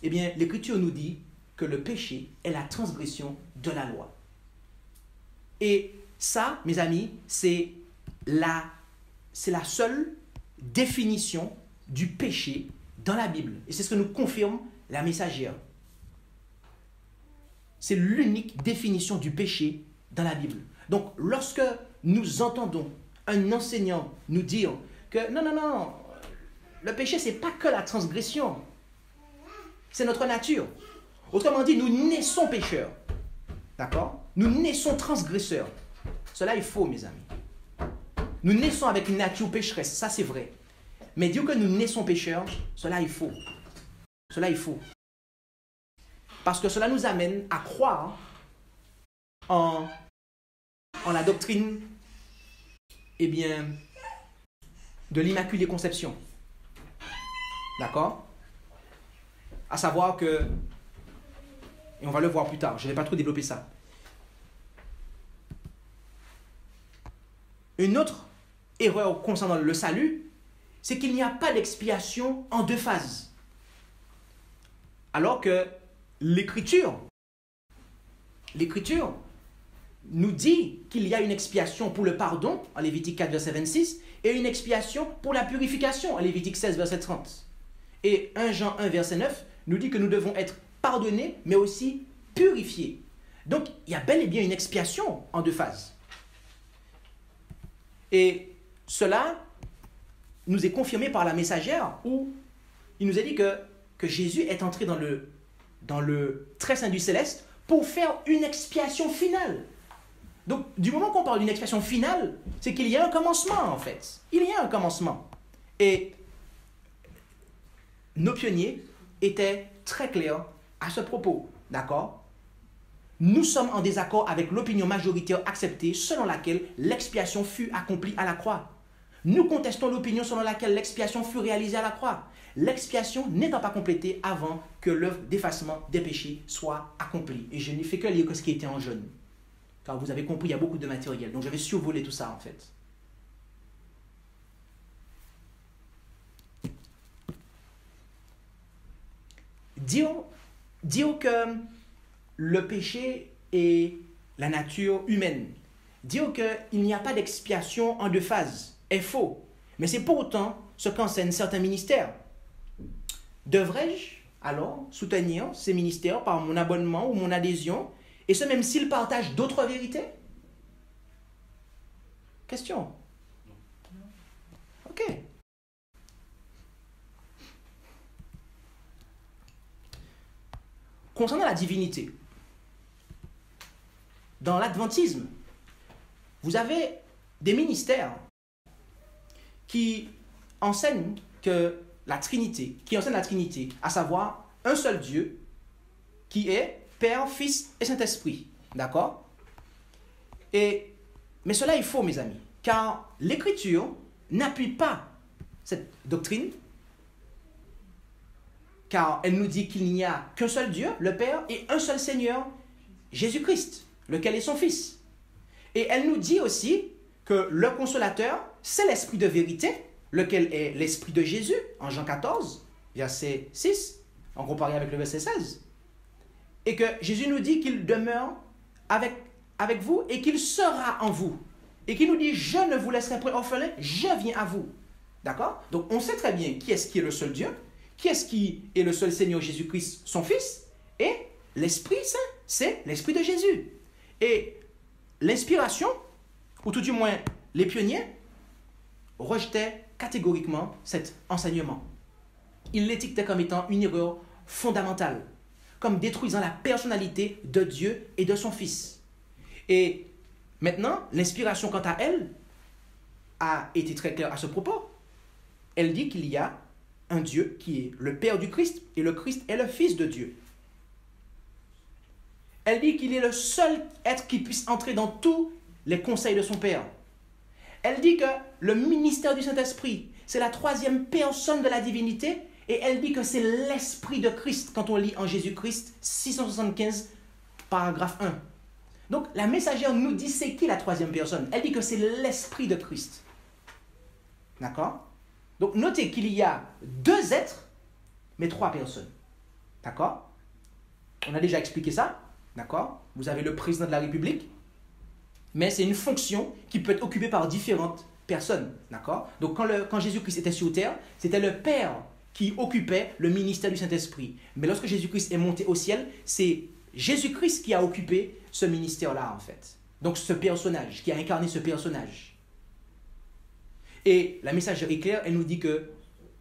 Eh bien, l'Écriture nous dit que le péché est la transgression de la loi. Et ça, mes amis, c'est la seule définition du péché dans la Bible. Et c'est ce que nous confirme la messagère. C'est l'unique définition du péché dans la Bible. Donc, lorsque nous entendons un enseignant nous dire que non, le péché, ce n'est pas que la transgression, c'est notre nature. Autrement dit, nous naissons pécheurs. D'accord? Nous naissons transgresseurs. Cela est faux, mes amis. Nous naissons avec une nature pécheresse, ça c'est vrai. Mais dire que nous naissons pécheurs, cela est faux. Cela est faux. Parce que cela nous amène à croire en la doctrine, eh bien, de l'Immaculée Conception. D'accord? À savoir que, et on va le voir plus tard, je ne vais pas trop développer ça. Une autre erreur concernant le salut, c'est qu'il n'y a pas d'expiation en deux phases. Alors que l'Écriture nous dit qu'il y a une expiation pour le pardon, en Lévitique 4, verset 26, et une expiation pour la purification, en Lévitique 16, verset 30. Et 1 Jean 1, verset 9, nous dit que nous devons être pardonnés, mais aussi purifiés. Donc, il y a bel et bien une expiation en deux phases. Et cela nous est confirmé par la messagère où il nous a dit que Jésus est entré dans le très saint du céleste pour faire une expiation finale. Donc, du moment qu'on parle d'une expiation finale, c'est qu'il y a un commencement, en fait. Il y a un commencement. Et nos pionniers étaient très clairs à ce propos. D'accord? Nous sommes en désaccord avec l'opinion majoritaire acceptée selon laquelle l'expiation fut accomplie à la croix. Nous contestons l'opinion selon laquelle l'expiation fut réalisée à la croix. L'expiation n'étant pas complétée avant que l'œuvre d'effacement des péchés soit accomplie. Et je n'ai fait que lire ce qui était en jaune. Car vous avez compris, il y a beaucoup de matériel. Donc je vais survoler tout ça en fait. Dire que le péché est la nature humaine, dire qu'il n'y a pas d'expiation en deux phases est faux. Mais c'est pourtant ce qu'enseignent certains ministères. Devrais-je alors soutenir ces ministères par mon abonnement ou mon adhésion, et ce même s'ils partagent d'autres vérités? Question. Ok. Concernant la divinité, dans l'adventisme, vous avez des ministères qui enseignent la Trinité, à savoir un seul Dieu qui est Père, Fils et Saint-Esprit. D'accord? Mais cela est faux, mes amis, car l'Écriture n'appuie pas cette doctrine, car elle nous dit qu'il n'y a qu'un seul Dieu, le Père, et un seul Seigneur, Jésus-Christ, lequel est son Fils. Et elle nous dit aussi que le Consolateur, c'est l'Esprit de vérité, lequel est l'Esprit de Jésus, en Jean 14, verset 6, en comparé avec le verset 16. Et que Jésus nous dit qu'il demeure avec vous et qu'il sera en vous. Et qu'il nous dit, je ne vous laisserai point orphelin, je viens à vous. D'accord? Donc on sait très bien qui est le seul Dieu, qui est le seul Seigneur Jésus-Christ, son Fils, et l'Esprit Saint, c'est l'Esprit de Jésus. Et l'inspiration, ou tout du moins les pionniers, rejetaient catégoriquement cet enseignement. Ils l'étiquetaient comme étant une erreur fondamentale, comme détruisant la personnalité de Dieu et de son Fils. Et maintenant, l'inspiration, quant à elle, a été très claire à ce propos. Elle dit qu'il y a un Dieu qui est le Père du Christ, et le Christ est le Fils de Dieu. Elle dit qu'il est le seul être qui puisse entrer dans tous les conseils de son Père. Elle dit que le ministère du Saint-Esprit, c'est la troisième personne de la divinité, et elle dit que c'est l'Esprit de Christ, quand on lit en Jésus-Christ 675, paragraphe 1. Donc, la messagère nous dit c'est qui la troisième personne? Elle dit que c'est l'Esprit de Christ. D'accord? Donc, notez qu'il y a deux êtres, mais trois personnes. D'accord? On a déjà expliqué ça. D'accord? Vous avez le président de la République, mais c'est une fonction qui peut être occupée par différentes personnes. D'accord? Donc, quand Jésus-Christ était sur terre, c'était le Père qui occupait le ministère du Saint-Esprit. Mais lorsque Jésus-Christ est monté au ciel, c'est Jésus-Christ qui a occupé ce ministère-là, en fait. Donc, ce personnage, qui a incarné ce personnage. Et la messagère est claire, elle nous dit que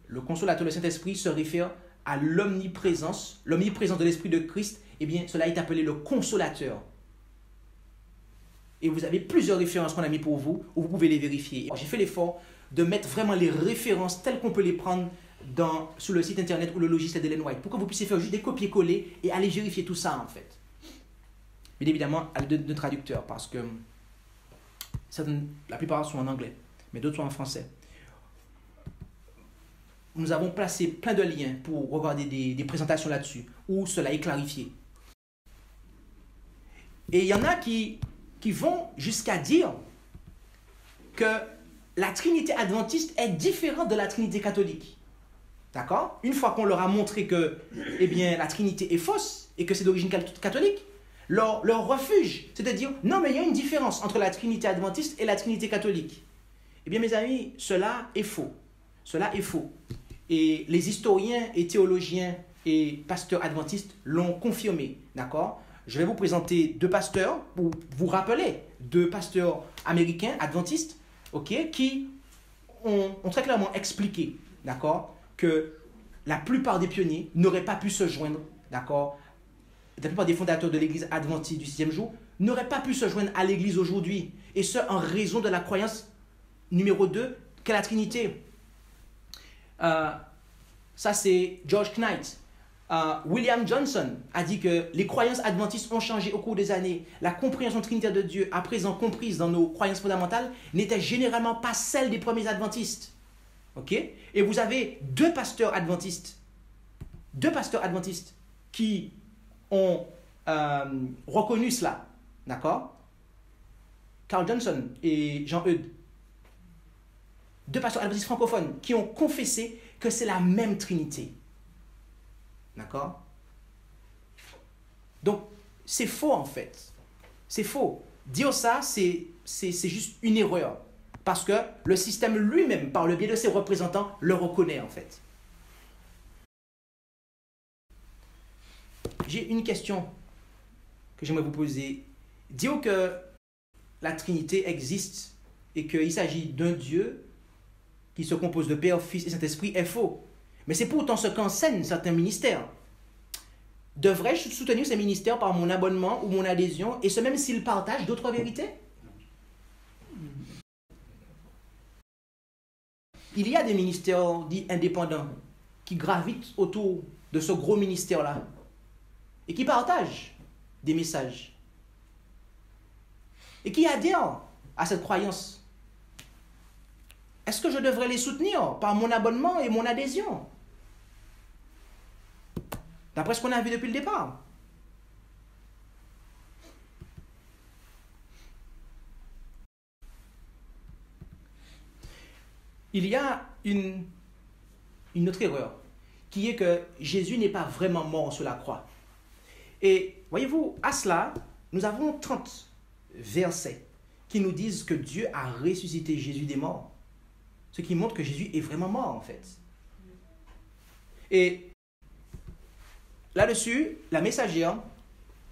le consolateur, le Saint-Esprit, se réfère à l'omniprésence de l'Esprit de Christ. Eh bien, cela est appelé le consolateur. Et vous avez plusieurs références qu'on a mis pour vous, où vous pouvez les vérifier. J'ai fait l'effort de mettre vraiment les références telles qu'on peut les prendre sur le site internet ou le logiciel d'Ellen White, pour que vous puissiez faire juste des copier-coller et aller vérifier tout ça, en fait. Bien évidemment, à l'aide de traducteurs, parce que la plupart sont en anglais, mais d'autres sont en français. Nous avons placé plein de liens pour regarder des présentations là-dessus, où cela est clarifié. Et il y en a qui vont jusqu'à dire que la Trinité adventiste est différente de la Trinité catholique. D'accord? Une fois qu'on leur a montré que la Trinité est fausse et que c'est d'origine catholique, leur refuge, c'est de dire non, mais il y a une différence entre la Trinité adventiste et la Trinité catholique. Eh bien, mes amis, cela est faux. Cela est faux. Et les historiens et théologiens et pasteurs adventistes l'ont confirmé. D'accord? Je vais vous présenter deux pasteurs pour vous rappeler, deux pasteurs américains adventistes, ok, qui ont très clairement expliqué, d'accord, que la plupart des pionniers n'auraient pas pu se joindre, d'accord, la plupart des fondateurs de l'église adventiste du 6e jour n'auraient pas pu se joindre à l'église aujourd'hui, et ce en raison de la croyance numéro 2 qu'est la Trinité. Ça c'est George Knight. William Johnson a dit que les croyances adventistes ont changé au cours des années. La compréhension trinitaire de Dieu, à présent comprise dans nos croyances fondamentales, n'était généralement pas celle des premiers adventistes. Ok? Et vous avez deux pasteurs adventistes qui ont reconnu cela. D'accord? Carl Johnson et Jean Eudes. Deux pasteurs adventistes francophones qui ont confessé que c'est la même Trinité. D'accord? Donc, c'est faux en fait. C'est faux. Dire ça, c'est juste une erreur. Parce que le système lui-même, par le biais de ses représentants, le reconnaît en fait. J'ai une question que j'aimerais vous poser. Dire que la Trinité existe et qu'il s'agit d'un Dieu qui se compose de Père, Fils et Saint-Esprit est faux. Mais c'est pourtant ce qu'enseignent certains ministères. Devrais-je soutenir ces ministères par mon abonnement ou mon adhésion, et ce même s'ils partagent d'autres vérités? Il y a des ministères dits indépendants qui gravitent autour de ce gros ministère-là et qui partagent des messages et qui adhèrent à cette croyance. Est-ce que je devrais les soutenir par mon abonnement et mon adhésion? D'après ce qu'on a vu depuis le départ. Il y a une autre erreur, qui est que Jésus n'est pas vraiment mort sur la croix. Et voyez-vous, à cela, nous avons 30 versets qui nous disent que Dieu a ressuscité Jésus des morts. Ce qui montre que Jésus est vraiment mort en fait. Et là-dessus, la messagère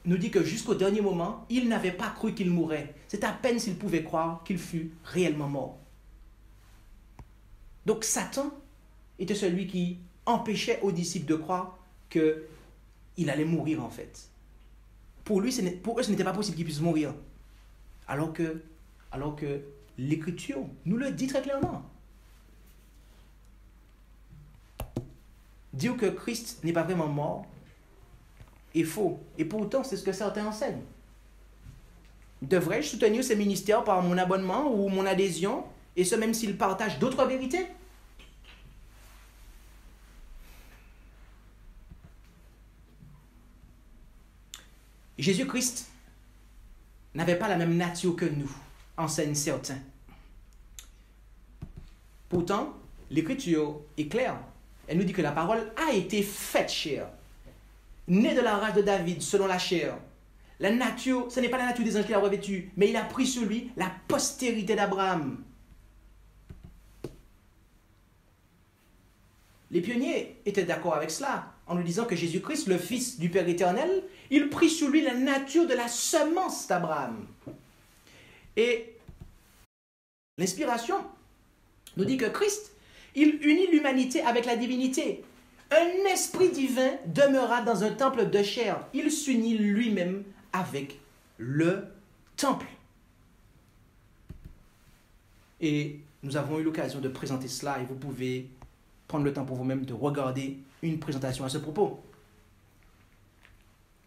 nous dit que jusqu'au dernier moment, il n'avait pas cru qu'il mourrait. C'est à peine s'il pouvait croire qu'il fût réellement mort. Donc Satan était celui qui empêchait aux disciples de croire qu'il allait mourir en fait. Pour eux, ce n'était pas possible qu'il puisse mourir. Alors que l'Écriture nous le dit très clairement. Dire que Christ n'est pas vraiment mort est faux. Et pourtant, c'est ce que certains enseignent. Devrais-je soutenir ces ministères par mon abonnement ou mon adhésion, et ce même s'ils partagent d'autres vérités? Jésus-Christ n'avait pas la même nature que nous, enseignent certains. Pourtant, l'Écriture est claire. Elle nous dit que la parole a été faite chair, née de la race de David selon la chair. La nature, ce n'est pas la nature des anges qu'il a revêtue, mais il a pris sur lui la postérité d'Abraham. Les pionniers étaient d'accord avec cela, en nous disant que Jésus-Christ, le Fils du Père éternel, il prit sur lui la nature de la semence d'Abraham. Et l'inspiration nous dit que Christ, il unit l'humanité avec la divinité. Un esprit divin demeura dans un temple de chair. Il s'unit lui-même avec le temple. Et nous avons eu l'occasion de présenter cela et vous pouvez prendre le temps pour vous-même de regarder une présentation à ce propos.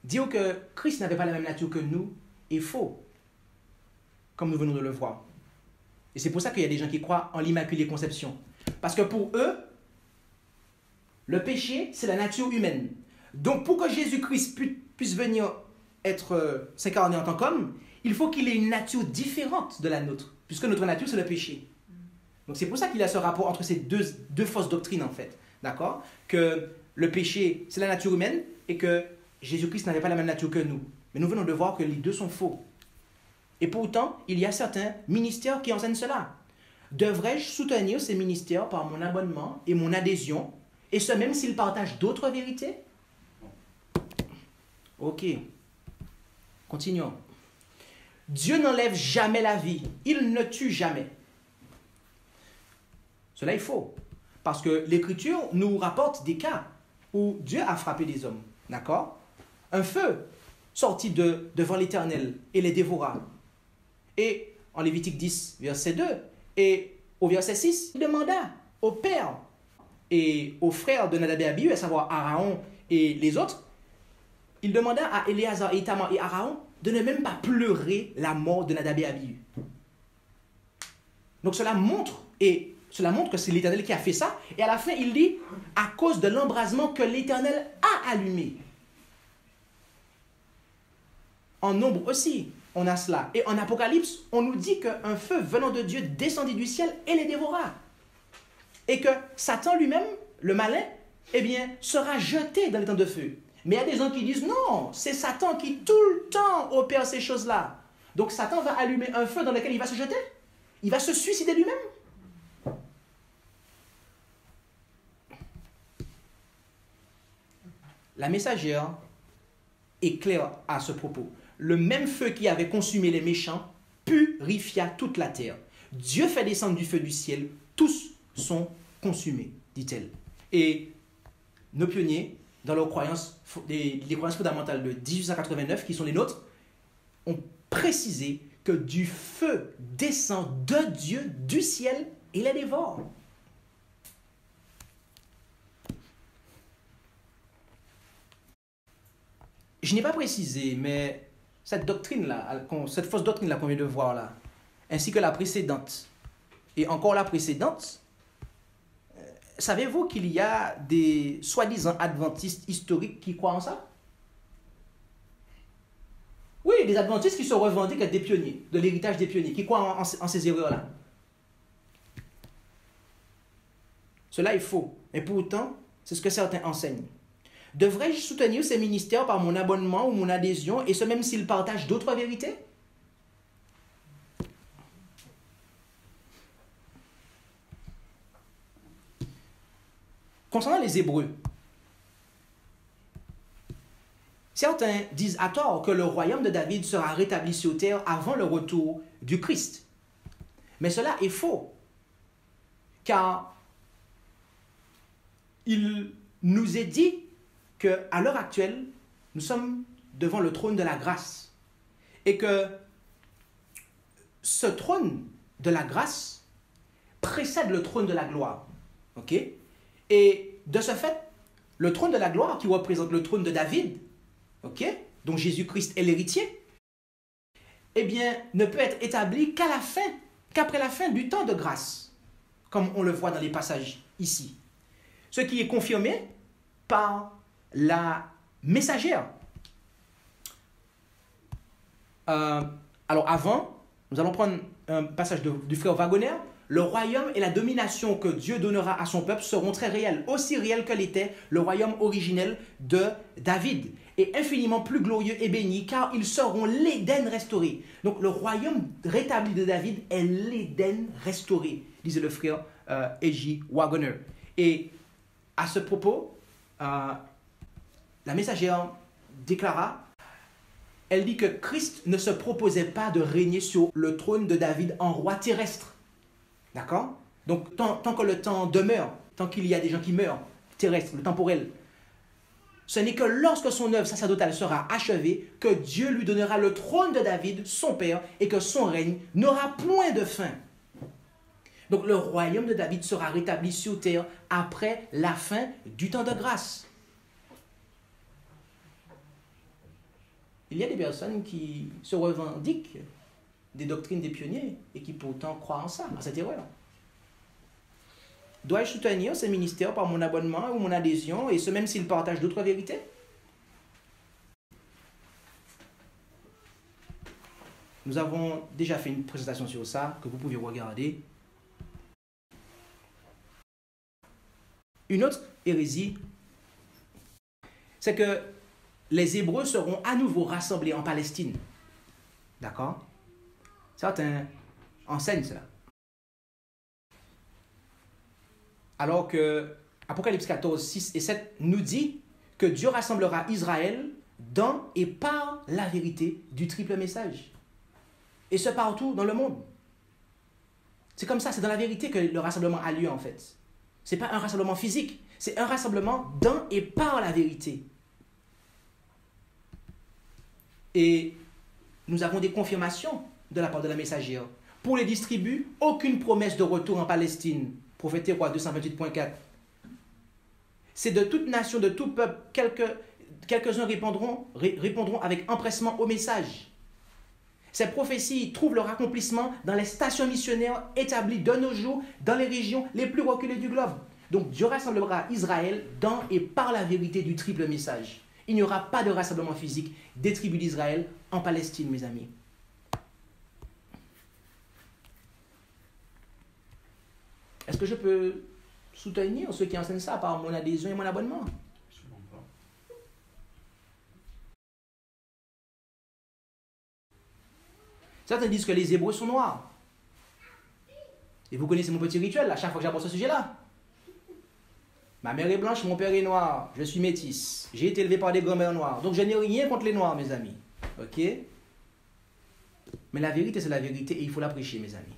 Dire que Christ n'avait pas la même nature que nous est faux, comme nous venons de le voir. Et c'est pour ça qu'il y a des gens qui croient en l'Immaculée Conception. Parce que pour eux, le péché, c'est la nature humaine. Donc pour que Jésus-Christ puisse venir s'incarner en tant qu'homme, il faut qu'il ait une nature différente de la nôtre, puisque notre nature, c'est le péché. Donc c'est pour ça qu'il y a ce rapport entre ces deux fausses doctrines, en fait. D'accord? Que le péché, c'est la nature humaine, et que Jésus-Christ n'avait pas la même nature que nous. Mais nous venons de voir que les deux sont faux. Et pourtant, il y a certains ministères qui enseignent cela. Devrais-je soutenir ces ministères par mon abonnement et mon adhésion, et ce même s'ils partagent d'autres vérités? Ok. Continuons. Dieu n'enlève jamais la vie. Il ne tue jamais. Cela est faux. Parce que l'Écriture nous rapporte des cas où Dieu a frappé des hommes. D'accord? Un feu sortit devant l'Éternel et les dévora. Et en Lévitique 10, verset 2, et au verset 6, il demanda au père et aux frères de Nadab et Abihu, à savoir Aaron et les autres, il demanda à Éléazar, Ithamar et Aaron de ne même pas pleurer la mort de Nadab et Abihu. Donc cela montre que c'est l'Éternel qui a fait ça. Et à la fin, il dit, à cause de l'embrasement que l'Éternel a allumé. En Nombre aussi, on a cela. Et en Apocalypse, on nous dit qu'un feu venant de Dieu descendit du ciel et les dévora. Et que Satan lui-même, le malin, eh bien, sera jeté dans les temps de feu. Mais il y a des gens qui disent, non, c'est Satan qui tout le temps opère ces choses-là. Donc Satan va allumer un feu dans lequel il va se jeter. Il va se suicider lui-même. La messagère est claire à ce propos. Le même feu qui avait consumé les méchants purifia toute la terre. Dieu fait descendre du feu du ciel, tous sont consumés, dit-elle. Et nos pionniers, dans leurs croyances, les croyances fondamentales de 1889, qui sont les nôtres, ont précisé que du feu descend de Dieu, du ciel, et les dévore. Je n'ai pas précisé, mais cette doctrine-là, cette fausse doctrine-là qu'on vient de voir là, ainsi que la précédente, et encore la précédente, savez-vous qu'il y a des soi-disant adventistes historiques qui croient en ça? Oui, des adventistes qui se revendiquent être des pionniers, de l'héritage des pionniers, qui croient en ces erreurs-là. Cela est faux, mais pourtant, c'est ce que certains enseignent. Devrais-je soutenir ces ministères par mon abonnement ou mon adhésion, et ce même s'ils partagent d'autres vérités? Concernant les Hébreux, certains disent à tort que le royaume de David sera rétabli sur terre avant le retour du Christ. Mais cela est faux, car il nous est dit qu'à l'heure actuelle, nous sommes devant le trône de la grâce. Et que ce trône de la grâce précède le trône de la gloire. Ok? Et de ce fait, le trône de la gloire qui représente le trône de David, ok, dont Jésus-Christ est l'héritier, eh bien, ne peut être établi qu'après la fin du temps de grâce, comme on le voit dans les passages ici. Ce qui est confirmé par la messagère. Alors avant, nous allons prendre un passage du frère Waggoner. Le royaume et la domination que Dieu donnera à son peuple seront très réels, aussi réels que l'était le royaume originel de David, et infiniment plus glorieux et béni, car ils seront l'Éden restauré. Donc le royaume rétabli de David est l'Éden restauré, disait le frère E.J. Waggoner. Et à ce propos, la messagère déclara, elle dit que Christ ne se proposait pas de régner sur le trône de David en roi terrestre. D'accord? Donc, tant que le temps demeure, tant qu'il y a des gens qui meurent, terrestres, le temporel, ce n'est que lorsque son œuvre sacerdotale sera achevée que Dieu lui donnera le trône de David, son père, et que son règne n'aura point de fin. Donc, le royaume de David sera rétabli sur terre après la fin du temps de grâce. Il y a des personnes qui se revendiquent des doctrines des pionniers et qui pourtant croient en ça, à cette erreur. Dois-je soutenir ces ministères par mon abonnement ou mon adhésion, et ce même s'ils partagent d'autres vérités? Nous avons déjà fait une présentation sur ça, que vous pouvez regarder. Une autre hérésie, c'est que les Hébreux seront à nouveau rassemblés en Palestine. D'accord? Certains enseignent cela. Alors que Apocalypse 14, 6 et 7 nous dit que Dieu rassemblera Israël dans et par la vérité du triple message. Et ce partout dans le monde. C'est comme ça, c'est dans la vérité que le rassemblement a lieu en fait. Ce n'est pas un rassemblement physique, c'est un rassemblement dans et par la vérité. Et nous avons des confirmations de la part de la messagère. Pour les distributs, aucune promesse de retour en Palestine. Prophète Roi 228.4. C'est de toute nation, de tout peuple, quelques-uns répondront avec empressement au message. Ces prophéties trouvent leur accomplissement dans les stations missionnaires établies de nos jours dans les régions les plus reculées du globe. Donc Dieu rassemblera Israël dans et par la vérité du triple message. Il n'y aura pas de rassemblement physique des tribus d'Israël en Palestine, mes amis. Est-ce que je peux soutenir ceux qui enseignent ça par mon adhésion et mon abonnement? Absolument pas. Certains disent que les Hébreux sont noirs. Et vous connaissez mon petit rituel, à chaque fois que j'aborde ce sujet-là. Ma mère est blanche, mon père est noir. Je suis métisse. J'ai été élevé par des grands-mères noires. Donc je n'ai rien contre les noirs, mes amis. Ok? Mais la vérité, c'est la vérité et il faut la prêcher, mes amis.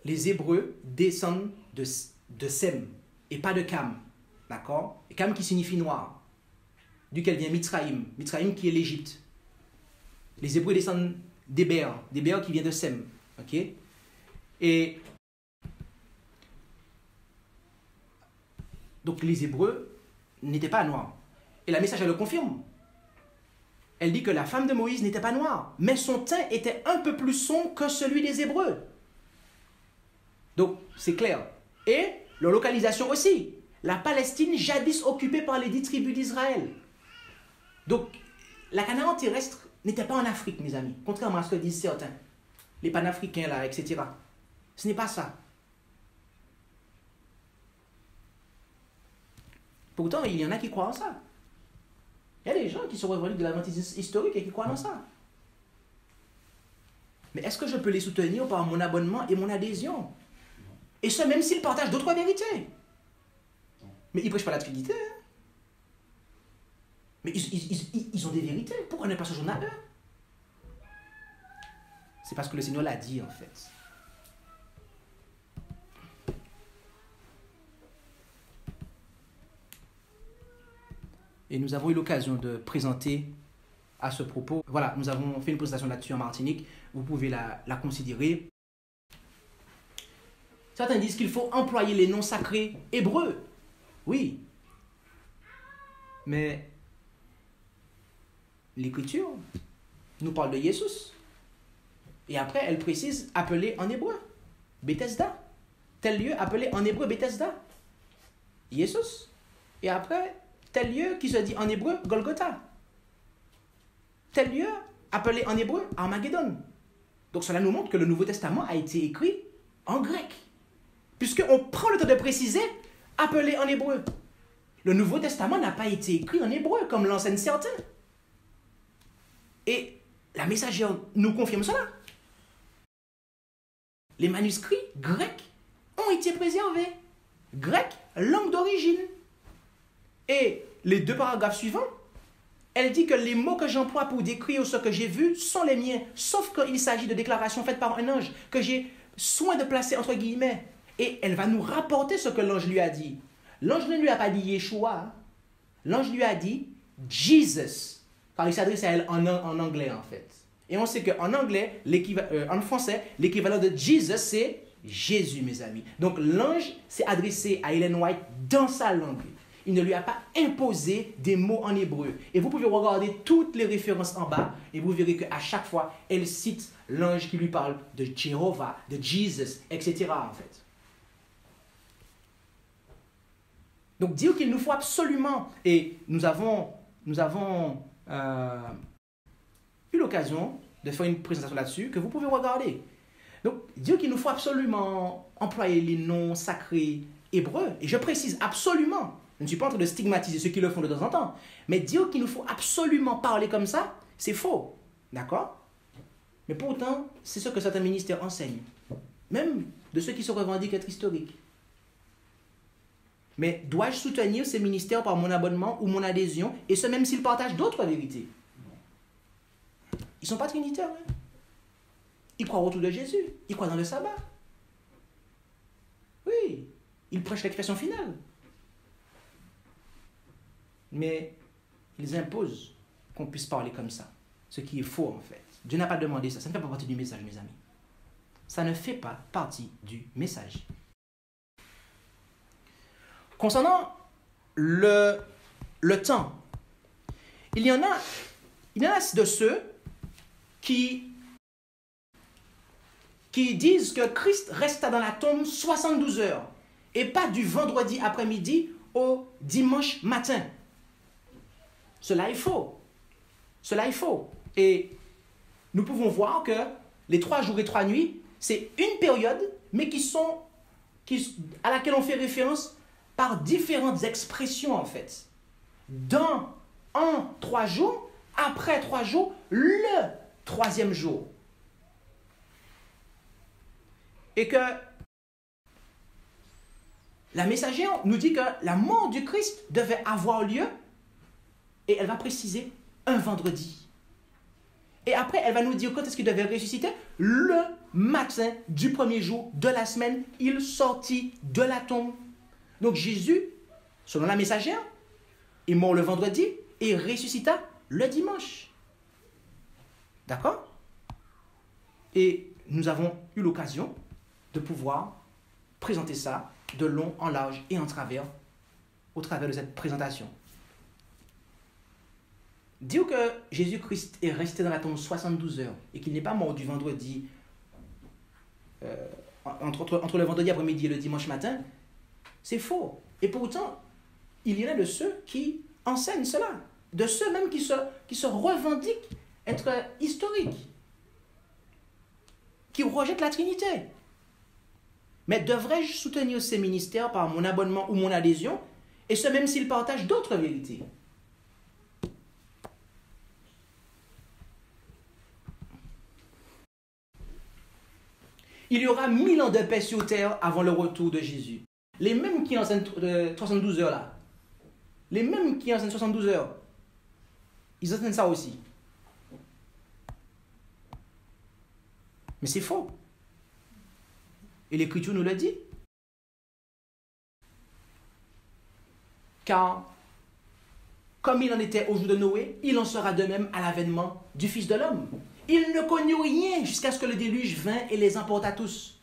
Les Hébreux descendent de Sem et pas de Cam. D'accord? Et Cam qui signifie noir. Duquel vient Mitzraïm. Mitzraïm qui est l'Égypte. Les Hébreux descendent d'Héber qui vient de Sem. Ok? Et donc les Hébreux n'étaient pas noirs. Et la message, elle le confirme. Elle dit que la femme de Moïse n'était pas noire, mais son teint était un peu plus sombre que celui des Hébreux. Donc, c'est clair. Et leur localisation aussi. La Palestine, jadis occupée par les 10 tribus d'Israël. Donc, la Canaan terrestre n'était pas en Afrique, mes amis. Contrairement à ce que disent certains. Les panafricains, là, etc. Ce n'est pas ça. Pourtant, il y en a qui croient en ça. Il y a des gens qui sont revenus de l'adventisme historique et qui croient en ça. Mais est-ce que je peux les soutenir par mon abonnement et mon adhésion? Et ce, même s'ils partagent d'autres vérités. Mais ils ne prêchent pas la Trinité. Hein? Mais ils ont des vérités. Pourquoi ne pas ce journal à eux? C'est parce que le Seigneur l'a dit, en fait. Et nous avons eu l'occasion de présenter à ce propos. Voilà, nous avons fait une présentation là-dessus en Martinique. Vous pouvez la considérer. Certains disent qu'il faut employer les noms sacrés hébreux. Oui. Mais l'Écriture nous parle de Jésus. Et après, elle précise appelé en hébreu. Bethesda. Tel lieu appelé en hébreu Bethesda. Jésus. Et après, tel lieu qui se dit en hébreu Golgotha. Tel lieu appelé en hébreu Armageddon. Donc cela nous montre que le Nouveau Testament a été écrit en grec. Puisqu'on prend le temps de préciser appelé en hébreu. Le Nouveau Testament n'a pas été écrit en hébreu comme l'enseignent certains. Et la messagère nous confirme cela. Les manuscrits grecs ont été préservés. Grec, langue d'origine. Et les 2 paragraphes suivants, elle dit que les mots que j'emploie pour décrire ce que j'ai vu sont les miens, sauf qu'il s'agit de déclarations faites par un ange, que j'ai soin de placer entre guillemets. Et elle va nous rapporter ce que l'ange lui a dit. L'ange ne lui a pas dit Yeshua. L'ange lui a dit Jesus. Car il s'adresse à elle en anglais, en fait. Et on sait qu'en anglais, en français, l'équivalent de Jesus, c'est Jésus, mes amis. Donc l'ange s'est adressé à Ellen White dans sa langue. Il ne lui a pas imposé des mots en hébreu. Et vous pouvez regarder toutes les références en bas et vous verrez qu'à chaque fois, elle cite l'ange qui lui parle de Jéhovah, de Jesus, etc. en fait. Donc dire qu'il nous faut absolument, et nous avons eu l'occasion de faire une présentation là-dessus que vous pouvez regarder. Donc dire qu'il nous faut absolument employer les noms sacrés hébreux, et je précise absolument, je ne suis pas en train de stigmatiser ceux qui le font de temps en temps, mais dire qu'il nous faut absolument parler comme ça, c'est faux. D'accord? Mais pourtant, c'est ce que certains ministères enseignent. Même de ceux qui se revendiquent être historiques. Mais dois-je soutenir ces ministères par mon abonnement ou mon adhésion, et ce même s'ils partagent d'autres vérités? Ils ne sont pas trinitaires. Hein? Ils croient au retour de Jésus. Ils croient dans le sabbat. Oui, ils prêchent l'expression finale. Mais ils imposent qu'on puisse parler comme ça. Ce qui est faux en fait. Dieu n'a pas demandé ça. Ça ne fait pas partie du message, mes amis. Ça ne fait pas partie du message. Concernant le temps, il y en a de ceux qui disent que Christ resta dans la tombe 72 heures et pas du vendredi après-midi au dimanche matin. Cela est faux. Cela est faux. Et nous pouvons voir que les 3 jours et 3 nuits, c'est une période, mais à laquelle on fait référence par différentes expressions en fait. En 3 jours, après 3 jours, le 3e jour. Et que la messagère nous dit que la mort du Christ devait avoir lieu, et elle va préciser un vendredi. Et après, elle va nous dire quand est-ce qu'il devait ressusciter. Le matin du 1er jour de la semaine, il sortit de la tombe. Donc Jésus, selon la messagère, est mort le vendredi et ressuscita le dimanche. D'accord? Et nous avons eu l'occasion de pouvoir présenter ça de long en large et en travers, au travers de cette présentation. Dire que Jésus-Christ est resté dans la tombe 72 heures et qu'il n'est pas mort du vendredi, entre le vendredi après-midi et le dimanche matin, c'est faux. Et pourtant, il y en a de ceux qui enseignent cela, de ceux même qui se revendiquent être historiques, qui rejettent la Trinité. Mais devrais-je soutenir ces ministères par mon abonnement ou mon adhésion, et ce même s'ils partagent d'autres vérités? Il y aura 1000 ans de paix sur terre avant le retour de Jésus. Les mêmes qui enseignent 72 heures là, les mêmes qui enseignent 72 heures, ils enseignent ça aussi. Mais c'est faux. Et l'Écriture nous le dit. Car, comme il en était au jour de Noé, il en sera de même à l'avènement du Fils de l'homme. Ils ne connurent rien jusqu'à ce que le déluge vint et les emporta tous.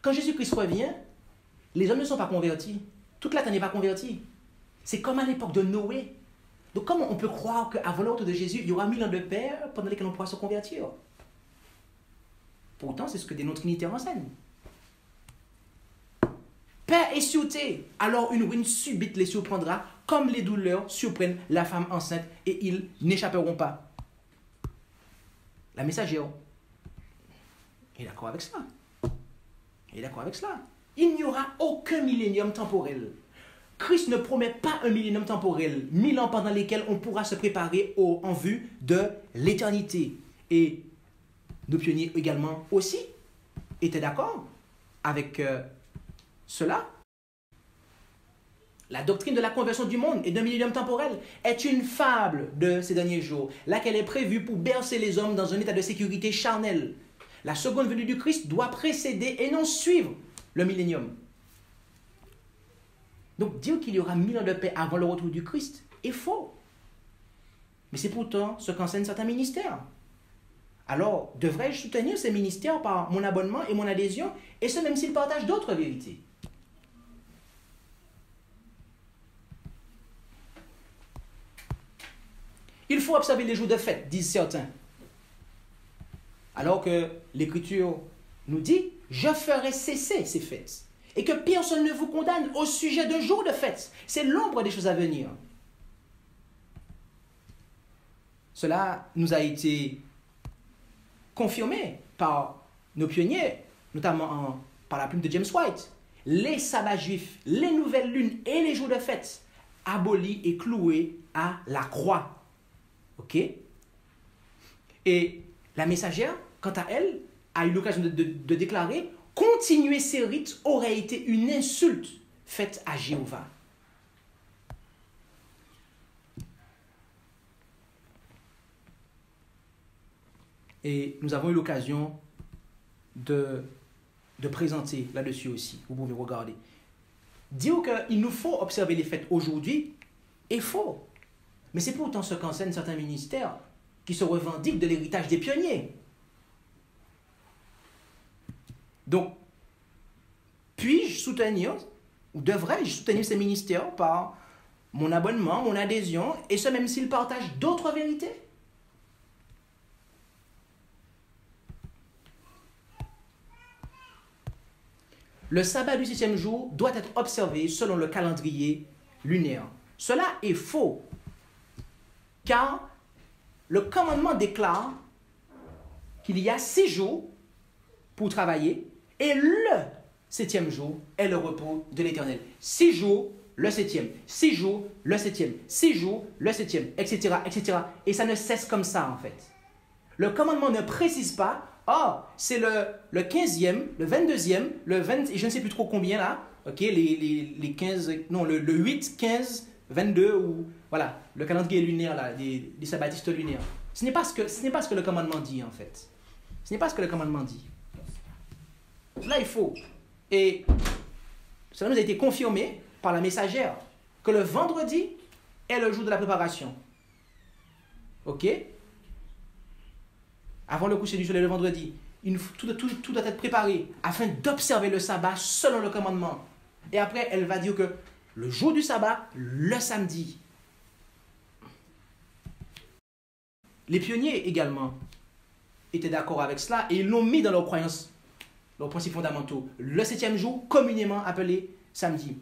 Quand Jésus-Christ revient, les hommes ne sont pas convertis. Toute la terre n'est pas convertie. C'est comme à l'époque de Noé. Donc comment on peut croire qu'avant le retour de Jésus, il y aura 1000 ans de paix pendant lesquels on pourra se convertir? Pourtant, c'est ce que des non-trinitaires enseignent. Paix et sûreté, alors une ruine subite les surprendra, comme les douleurs surprennent la femme enceinte, et ils n'échapperont pas. La messagère est d'accord avec cela. Il est d'accord avec cela. Il n'y aura aucun millénium temporel. Christ ne promet pas un millénium temporel, 1000 ans pendant lesquels on pourra se préparer en vue de l'éternité. Et nos pionniers également aussi étaient d'accord avec cela. La doctrine de la conversion du monde et d'un millénium temporel est une fable de ces derniers jours, laquelle est prévue pour bercer les hommes dans un état de sécurité charnelle. La seconde venue du Christ doit précéder et non suivre le millénium. Donc dire qu'il y aura 1000 ans de paix avant le retour du Christ est faux. Mais c'est pourtant ce qu'enseignent certains ministères. Alors, devrais-je soutenir ces ministères par mon abonnement et mon adhésion, et ce même s'ils partagent d'autres vérités? Il faut observer les jours de fête, disent certains. Alors que l'Écriture nous dit, je ferai cesser ces fêtes. Et que personne ne vous condamne au sujet d'un jour de fête. C'est l'ombre des choses à venir. Cela nous a été confirmé par nos pionniers, notamment par la plume de James White. Les sabbats juifs, les nouvelles lunes et les jours de fête abolis et cloués à la croix. Ok? Et la messagère, quant à elle, a eu l'occasion de déclarer: continuer ces rites aurait été une insulte faite à Jéhovah. Et nous avons eu l'occasion de présenter là-dessus aussi. Vous pouvez regarder. Dire qu'il nous faut observer les fêtes aujourd'hui est faux. Mais c'est pourtant ce qu'enseignent certains ministères qui se revendiquent de l'héritage des pionniers. Donc, puis-je soutenir, ou devrais-je soutenir ces ministères par mon abonnement, mon adhésion, et ce même s'ils partagent d'autres vérités? Le sabbat du 6e jour doit être observé selon le calendrier lunaire. Cela est faux, car le commandement déclare qu'il y a 6 jours pour travailler et le 7e jour est le repos de l'Éternel. 6 jours, le 7e. 6 jours, le 7e. 6 jours, le 7e, etc., etc. Et ça ne cesse comme ça, en fait. Le commandement ne précise pas, c'est le 15e, le 22e, le 20, et je ne sais plus trop combien là, ok, les 15, non, le 8, 15, 22, ou voilà, le calendrier lunaire là, des sabbatistes lunaires. Ce n'est pas ce que le commandement dit, en fait. Ce n'est pas ce que le commandement dit. Cela est faux. Et cela nous a été confirmé par la messagère que le vendredi est le jour de la préparation. Ok? Avant le coucher du soleil le vendredi, tout doit être préparé afin d'observer le sabbat selon le commandement. Et après, elle va dire que le jour du sabbat, le samedi. Les pionniers également étaient d'accord avec cela et ils l'ont mis dans leurs croyances, leurs principes fondamentaux. Le 7e jour, communément appelé samedi.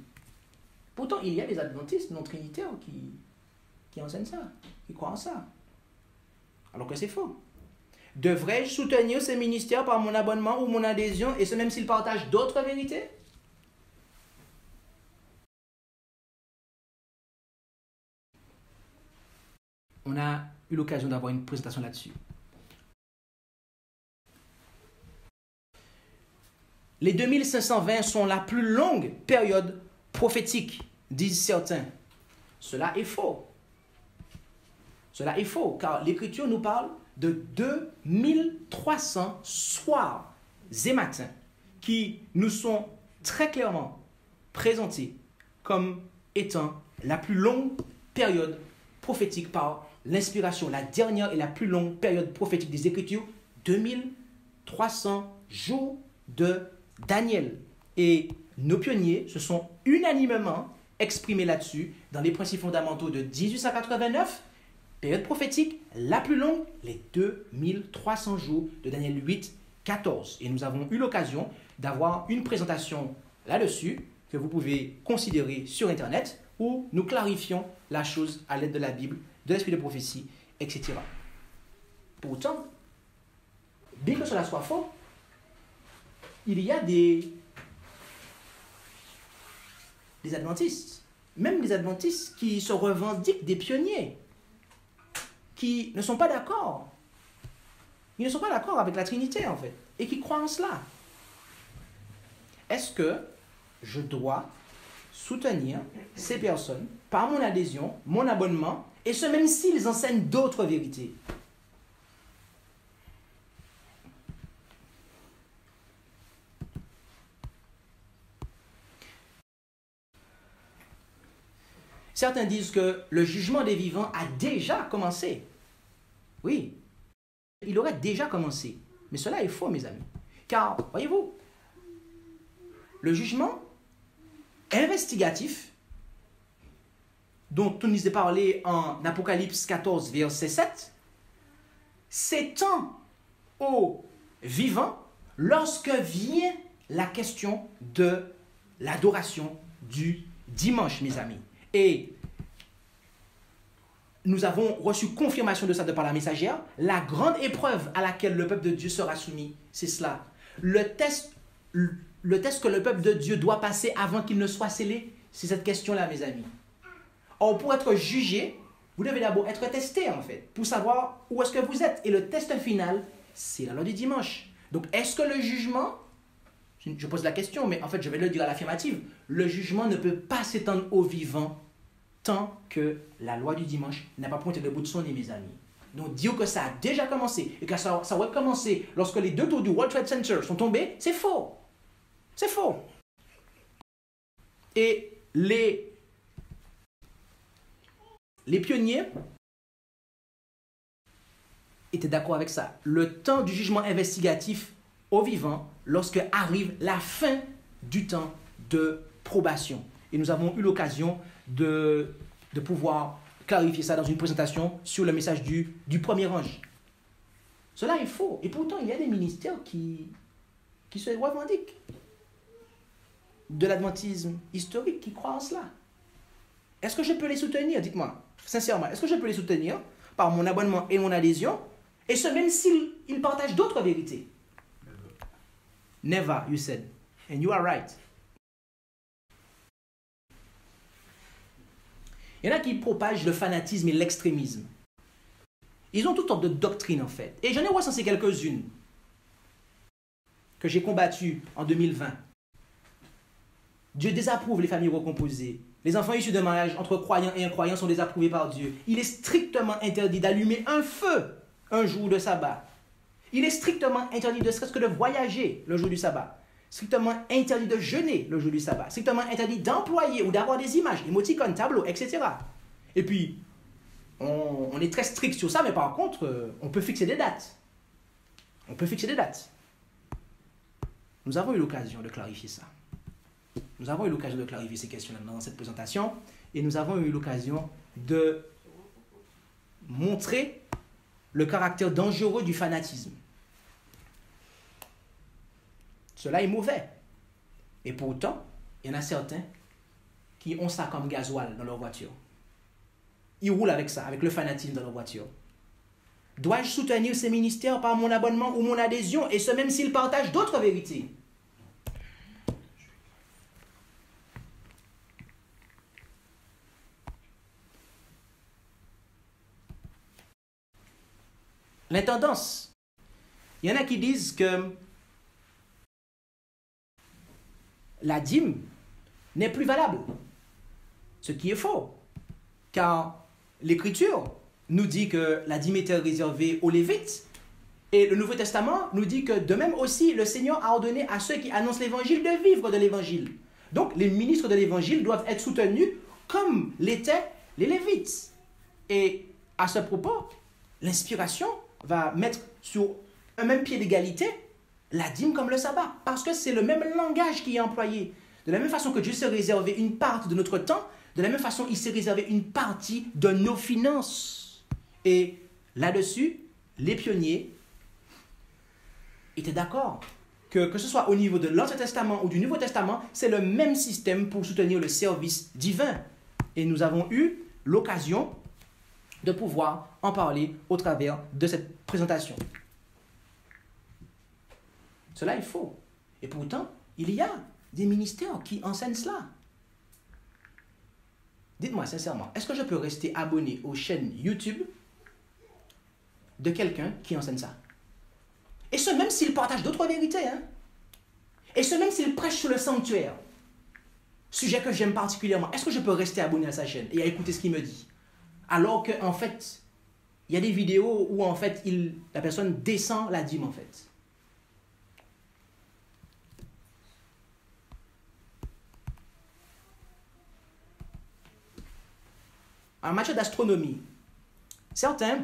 Pourtant, il y a des adventistes non trinitaires qui enseignent ça, qui croient en ça. Alors que c'est faux. Devrais-je soutenir ces ministères par mon abonnement ou mon adhésion, et ce même s'ils partagent d'autres vérités? On a eu l'occasion d'avoir une présentation là-dessus. Les 2520 sont la plus longue période prophétique, disent certains. Cela est faux. Cela est faux, car l'Écriture nous parle de 2300 soirs et matins qui nous sont très clairement présentés comme étant la plus longue période prophétique par l'inspiration, la dernière et la plus longue période prophétique des Écritures, 2300 jours de Daniel. Et nos pionniers se sont unanimement exprimés là-dessus dans les principes fondamentaux de 1889, période prophétique la plus longue, les 2300 jours de Daniel 8, 14. Et nous avons eu l'occasion d'avoir une présentation là-dessus que vous pouvez considérer sur Internet où nous clarifions la chose à l'aide de la Bible, de l'esprit de prophétie, etc. Pourtant, bien que cela soit faux, il y a des adventistes, même des adventistes qui se revendiquent des pionniers, qui ne sont pas d'accord. Ils ne sont pas d'accord avec la Trinité, en fait, et qui croient en cela. Est-ce que je dois soutenir ces personnes par mon adhésion, mon abonnement, et ce même s'ils enseignent d'autres vérités? Certains disent que le jugement des vivants a déjà commencé. Oui, il aurait déjà commencé. Mais cela est faux, mes amis. Car, voyez-vous, le jugement investigatif, dont on nous a parlé en Apocalypse 14, verset 7, s'étend aux vivants lorsque vient la question de l'adoration du dimanche, mes amis. Et nous avons reçu confirmation de ça de par la messagère. La grande épreuve à laquelle le peuple de Dieu sera soumis, c'est cela. Le test que le peuple de Dieu doit passer avant qu'il ne soit scellé, c'est cette question-là, mes amis. Or, pour être jugé, vous devez d'abord être testé, en fait, pour savoir où est-ce que vous êtes. Et le test final, c'est la loi du dimanche. Donc, est-ce que le jugement, je pose la question, mais en fait, je vais le dire à l'affirmative, le jugement ne peut pas s'étendre aux vivants tant que la loi du dimanche n'a pas pointé le bout de son nez, mes amis. Donc dire que ça a déjà commencé et que ça aurait commencé lorsque les 2 tours du World Trade Center sont tombés, c'est faux. C'est faux. Et les pionniers étaient d'accord avec ça. Le temps du jugement investigatif au vivant lorsque arrive la fin du temps de probation. Et nous avons eu l'occasion de pouvoir clarifier ça dans une présentation sur le message du premier ange. Cela est faux. Et pourtant, il y a des ministères qui se revendiquent de l'adventisme historique, qui croient en cela. Est-ce que je peux les soutenir? Dites-moi, sincèrement, est-ce que je peux les soutenir par mon abonnement et mon adhésion, et ce même s'ils partagent d'autres vérités? Never, you said. And you are right. Il y en a qui propagent le fanatisme et l'extrémisme. Ils ont toutes sortes de doctrines, en fait. Et j'en ai recensé quelques-unes que j'ai combattues en 2020. Dieu désapprouve les familles recomposées. Les enfants issus de mariage entre croyants et incroyants sont désapprouvés par Dieu. Il est strictement interdit d'allumer un feu un jour de sabbat. Il est strictement interdit de serait-ce que de voyager le jour du sabbat. Strictement interdit de jeûner le jour du sabbat. Strictement interdit d'employer ou d'avoir des images, émoticônes, tableaux, etc. Et puis, on est très strict sur ça, mais par contre, on peut fixer des dates. On peut fixer des dates. Nous avons eu l'occasion de clarifier ça. Nous avons eu l'occasion de clarifier ces questions dans cette présentation et nous avons eu l'occasion de montrer le caractère dangereux du fanatisme. Cela est mauvais. Et pourtant, il y en a certains qui ont ça comme gasoil dans leur voiture. Ils roulent avec ça, avec le fanatisme dans leur voiture. Dois-je soutenir ces ministères par mon abonnement ou mon adhésion, et ce même s'ils partagent d'autres vérités? L'intendance. Il y en a qui disent que la dîme n'est plus valable. Ce qui est faux. Car l'Écriture nous dit que la dîme était réservée aux Lévites. Et le Nouveau Testament nous dit que de même aussi, le Seigneur a ordonné à ceux qui annoncent l'Évangile de vivre de l'Évangile. Donc, les ministres de l'Évangile doivent être soutenus comme l'étaient les Lévites. Et à ce propos, l'inspiration va mettre sur un même pied d'égalité la dîme comme le sabbat. Parce que c'est le même langage qui est employé. De la même façon que Dieu s'est réservé une partie de notre temps, de la même façon, il s'est réservé une partie de nos finances. Et là-dessus, les pionniers étaient d'accord que ce soit au niveau de l'Ancien Testament ou du Nouveau Testament, c'est le même système pour soutenir le service divin. Et nous avons eu l'occasion de pouvoir en parler au travers de cette présentation. Cela est faux. Et pourtant, il y a des ministères qui enseignent cela. Dites-moi sincèrement, est-ce que je peux rester abonné aux chaînes YouTube de quelqu'un qui enseigne ça? Et ce même s'il partage d'autres vérités. Hein? Et ce même s'il prêche sur le sanctuaire. Sujet que j'aime particulièrement. Est-ce que je peux rester abonné à sa chaîne et à écouter ce qu'il me dit? Alors qu'en fait, il y a des vidéos où en fait, la personne descend la dîme en fait. En matière d'astronomie, certains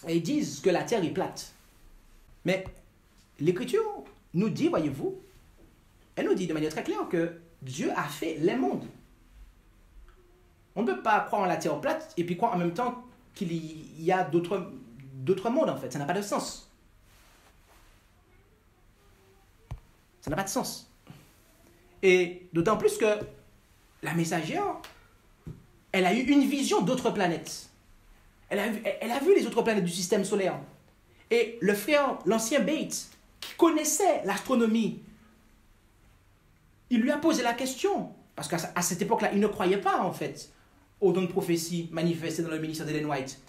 ils disent que la Terre est plate. Mais l'Écriture nous dit, voyez-vous, elle nous dit de manière très claire que Dieu a fait les mondes. On ne peut pas croire en la Terre plate et puis croire en même temps qu'il y a d'autres mondes en fait. Ça n'a pas de sens. Ça n'a pas de sens. Et d'autant plus que la messagère, elle a eu une vision d'autres planètes. Elle a vu les autres planètes du système solaire. Et le frère, l'ancien Bates, qui connaissait l'astronomie, il lui a posé la question, parce qu'à cette époque-là, il ne croyait pas en fait aux dons de prophétie manifestés dans le ministère d'Ellen White.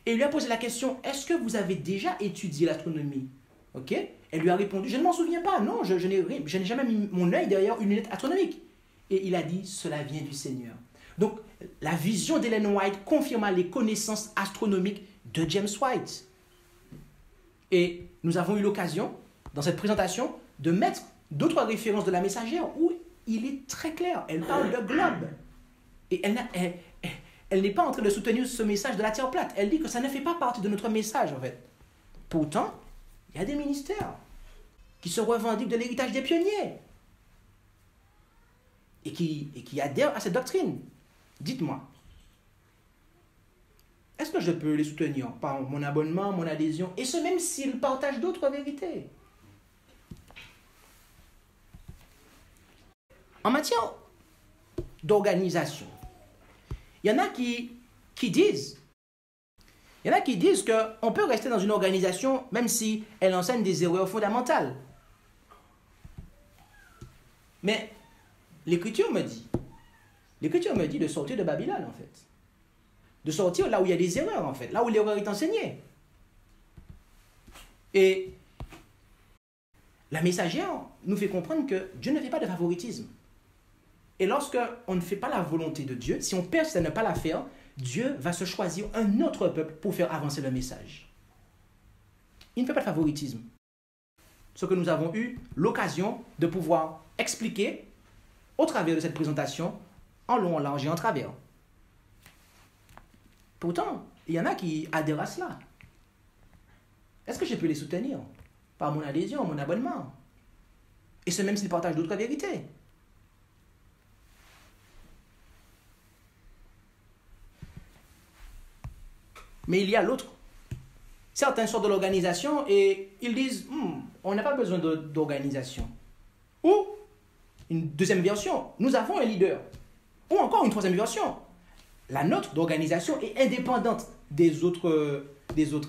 Et il lui a posé la question, est-ce que vous avez déjà étudié l'astronomie? Ok? Elle lui a répondu, je ne m'en souviens pas, non, je n'ai jamais mis mon œil derrière une lunette astronomique. Et il a dit, cela vient du Seigneur. Donc, la vision d'Ellen White confirma les connaissances astronomiques de James White. Et nous avons eu l'occasion, dans cette présentation, de mettre d'autres références de la messagère où il est très clair. Elle parle de globe. Et elle n'est pas en train de soutenir ce message de la Terre plate. Elle dit que ça ne fait pas partie de notre message, en fait. Pourtant, il y a des ministères qui se revendiquent de l'héritage des pionniers et qui adhèrent à cette doctrine. Dites-moi, est-ce que je peux les soutenir par mon abonnement, mon adhésion, et ce même s'ils partagent d'autres vérités? En matière d'organisation, il y en a qui disent qu'on peut rester dans une organisation même si elle enseigne des erreurs fondamentales. Mais l'Écriture me dit de sortir de Babylone, en fait. De sortir là où il y a des erreurs, en fait. Là où l'erreur est enseignée. Et la messagère nous fait comprendre que Dieu ne fait pas de favoritisme. Et lorsque on ne fait pas la volonté de Dieu, si on persiste à ne pas la faire, Dieu va se choisir un autre peuple pour faire avancer le message. Il ne fait pas de favoritisme. Ce que nous avons eu l'occasion de pouvoir expliquer au travers de cette présentation, en long, en large et en travers. Pourtant, il y en a qui adhèrent à cela. Est-ce que je peux les soutenir par mon adhésion, mon abonnement? Et ce même s'ils partagent d'autres vérités. Mais il y a l'autre. Certains sortent de l'organisation et ils disent on n'a pas besoin d'organisation. Ou une deuxième version, nous avons un leader. Ou encore une troisième version. La nôtre d'organisation est indépendante des autres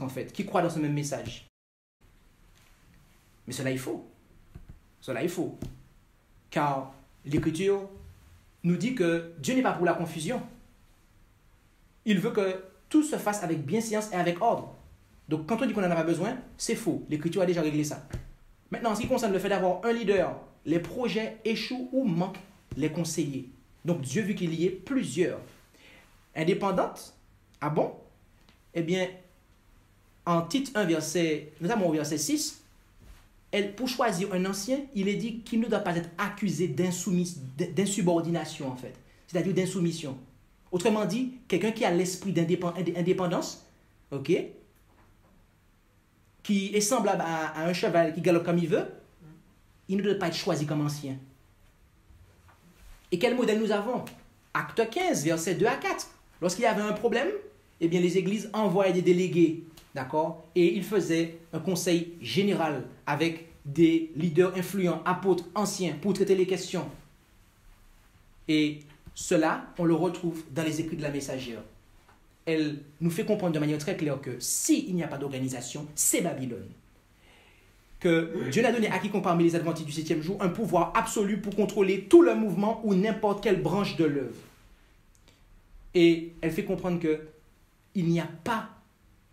en fait, qui croient dans ce même message. Mais cela est faux. Cela est faux. Car l'Écriture nous dit que Dieu n'est pas pour la confusion. Il veut que tout se fasse avec bienséance et avec ordre. Donc quand on dit qu'on n'en a pas besoin, c'est faux. L'Écriture a déjà réglé ça. Maintenant, en ce qui concerne le fait d'avoir un leader, les projets échouent ou manquent les conseillers. Donc Dieu veut qu'il y ait plusieurs. Indépendantes. Ah bon? Eh bien, en Tite 1, notamment au verset 6, pour choisir un ancien, il est dit qu'il ne doit pas être accusé d'insubordination, en fait. C'est-à-dire d'insoumission. Autrement dit, quelqu'un qui a l'esprit d'indépendance, ok, qui est semblable à un cheval qui galope comme il veut, il ne doit pas être choisi comme ancien. Et quel modèle nous avons? Acte 15, versets 2 à 4. Lorsqu'il y avait un problème, eh bien, les églises envoyaient des délégués, d'accord? Et ils faisaient un conseil général avec des leaders influents, apôtres, anciens, pour traiter les questions. Et cela, on le retrouve dans les écrits de la messagère. Elle nous fait comprendre de manière très claire que s'il n'y a pas d'organisation, c'est Babylone. Que Dieu n'a donné à quiconque parmi les adventistes du 7e jour un pouvoir absolu pour contrôler tout le mouvement ou n'importe quelle branche de l'œuvre. Et elle fait comprendre qu'il n'y a pas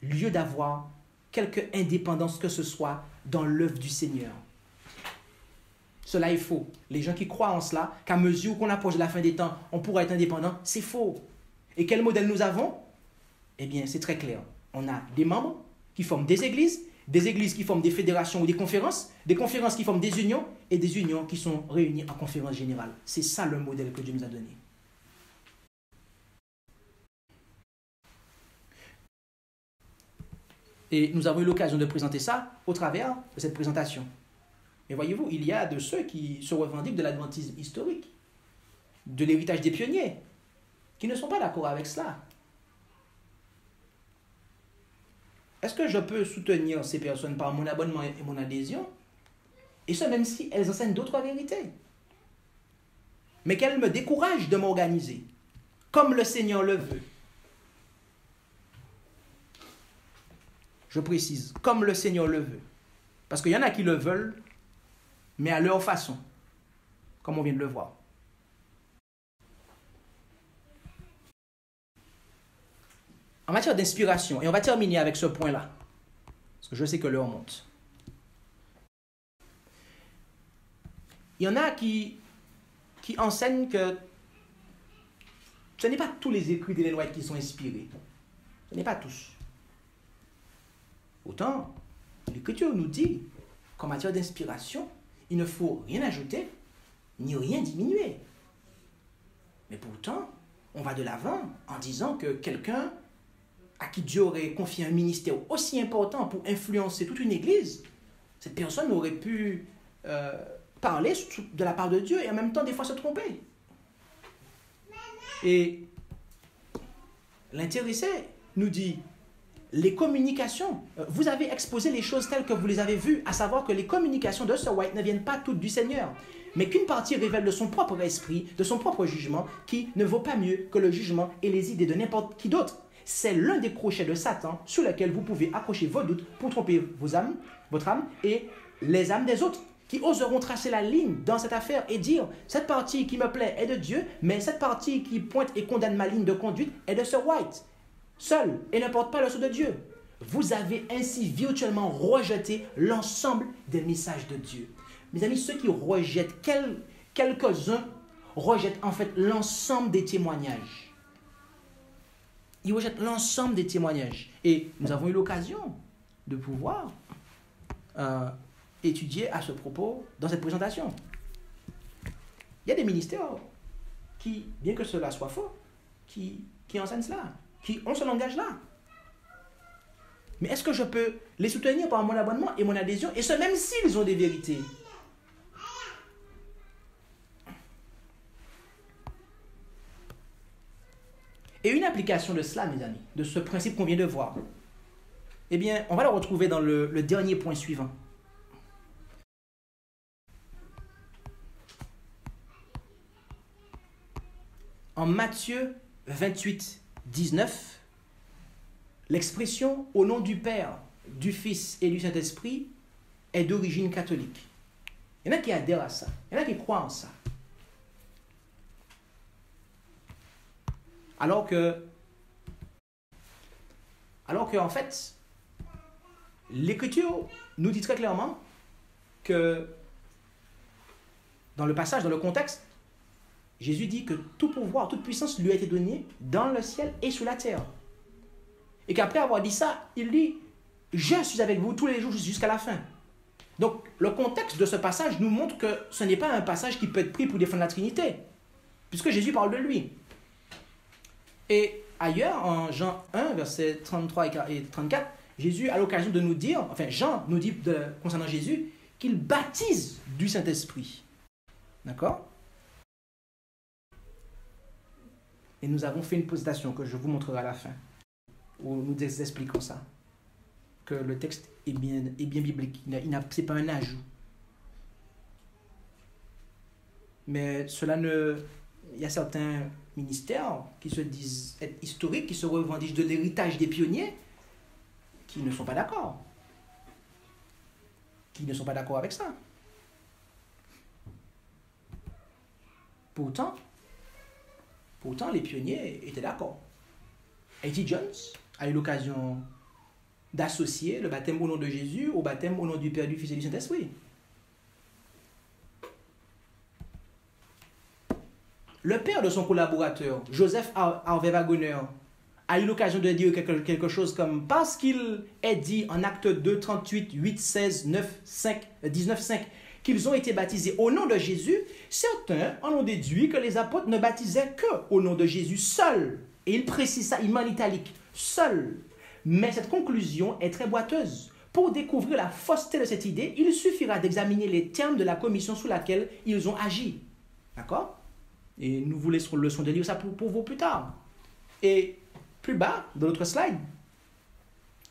lieu d'avoir quelque indépendance que ce soit dans l'œuvre du Seigneur. Cela est faux. Les gens qui croient en cela, qu'à mesure qu'on approche de la fin des temps, on pourra être indépendant, c'est faux. Et quel modèle nous avons? Eh bien, c'est très clair. On a des membres qui forment des églises qui forment des fédérations ou des conférences qui forment des unions, et des unions qui sont réunies en conférence générale. C'est ça le modèle que Dieu nous a donné. Et nous avons eu l'occasion de présenter ça au travers de cette présentation. Et voyez-vous, il y a de ceux qui se revendiquent de l'adventisme historique, de l'héritage des pionniers, qui ne sont pas d'accord avec cela. Est-ce que je peux soutenir ces personnes par mon abonnement et mon adhésion? Et ce, même si elles enseignent d'autres vérités. Mais qu'elles me découragent de m'organiser, comme le Seigneur le veut. Je précise, comme le Seigneur le veut. Parce qu'il y en a qui le veulent, mais à leur façon, comme on vient de le voir. En matière d'inspiration, et on va terminer avec ce point-là, parce que je sais que l'heure monte. Il y en a qui enseignent que ce n'est pas tous les écrits d'Ellen White qui sont inspirés. Ce n'est pas tous. Autant, l'Écriture nous dit qu'en matière d'inspiration, il ne faut rien ajouter ni rien diminuer. Mais pourtant, on va de l'avant en disant que quelqu'un à qui Dieu aurait confié un ministère aussi important pour influencer toute une église, cette personne aurait pu parler de la part de Dieu et en même temps des fois se tromper. Et l'intéressé nous dit, les communications, vous avez exposé les choses telles que vous les avez vues, à savoir que les communications de Sir White ne viennent pas toutes du Seigneur, mais qu'une partie révèle de son propre esprit, de son propre jugement, qui ne vaut pas mieux que le jugement et les idées de n'importe qui d'autre. C'est l'un des crochets de Satan sur lequel vous pouvez accrocher vos doutes pour tromper votre âme et les âmes des autres, qui oseront tracer la ligne dans cette affaire et dire « cette partie qui me plaît est de Dieu, mais cette partie qui pointe et condamne ma ligne de conduite est de Sir White, seul, et ne porte pas le sceau de Dieu. » Vous avez ainsi virtuellement rejeté l'ensemble des messages de Dieu. Mes amis, ceux qui rejettent quelques-uns rejettent en fait l'ensemble des témoignages. Ils rejettent l'ensemble des témoignages. Et nous avons eu l'occasion de pouvoir étudier à ce propos dans cette présentation. Il y a des ministères qui, bien que cela soit faux, qui enseignent cela, qui ont ce langage-là. Mais est-ce que je peux les soutenir par mon abonnement et mon adhésion, et ce même s'ils ont des vérités? Et une application de cela, mes amis, de ce principe qu'on vient de voir, eh bien, on va le retrouver dans le dernier point suivant. En Matthieu 28, 19, l'expression « au nom du Père, du Fils et du Saint-Esprit » est d'origine catholique. Il y en a qui adhèrent à ça, il y en a qui croient en ça. Alors que en fait, l'Écriture nous dit très clairement que dans le passage, dans le contexte, Jésus dit que tout pouvoir, toute puissance lui a été donnée dans le ciel et sous la terre. Et qu'après avoir dit ça, il dit « Je suis avec vous tous les jours jusqu'à la fin ». Donc, le contexte de ce passage nous montre que ce n'est pas un passage qui peut être pris pour défendre la Trinité, puisque Jésus parle de lui. Et ailleurs, en Jean 1, versets 33 et 34, Jésus a l'occasion de nous dire, enfin Jean nous dit concernant Jésus, qu'il baptise du Saint-Esprit. D'accord? Et nous avons fait une présentation que je vous montrerai à la fin, où nous expliquons ça, que le texte est bien biblique, ce n'est pas un ajout. Mais cela ne... Il y a certains ministères qui se disent être historiques, qui se revendiquent de l'héritage des pionniers, qui ne sont pas d'accord. Qui ne sont pas d'accord avec ça. Pourtant, les pionniers étaient d'accord. A.T. Jones a eu l'occasion d'associer le baptême au nom de Jésus au baptême au nom du Père, du Fils et du Saint-Esprit. Le père de son collaborateur, Joseph Harvey Waggoner, a eu l'occasion de dire quelque chose comme « Parce qu'il est dit en Acte 2, 38, 8, 16, 9, 5, 19, 5 qu'ils ont été baptisés au nom de Jésus, certains en ont déduit que les apôtres ne baptisaient que au nom de Jésus seul. » Et il précise ça, il met en italique, « seul ». Mais cette conclusion est très boiteuse. Pour découvrir la fausseté de cette idée, il suffira d'examiner les termes de la commission sous laquelle ils ont agi. D'accord ? Et nous vous laisserons le leçon de lire ça pour vous plus tard. Et plus bas, dans l'autre slide,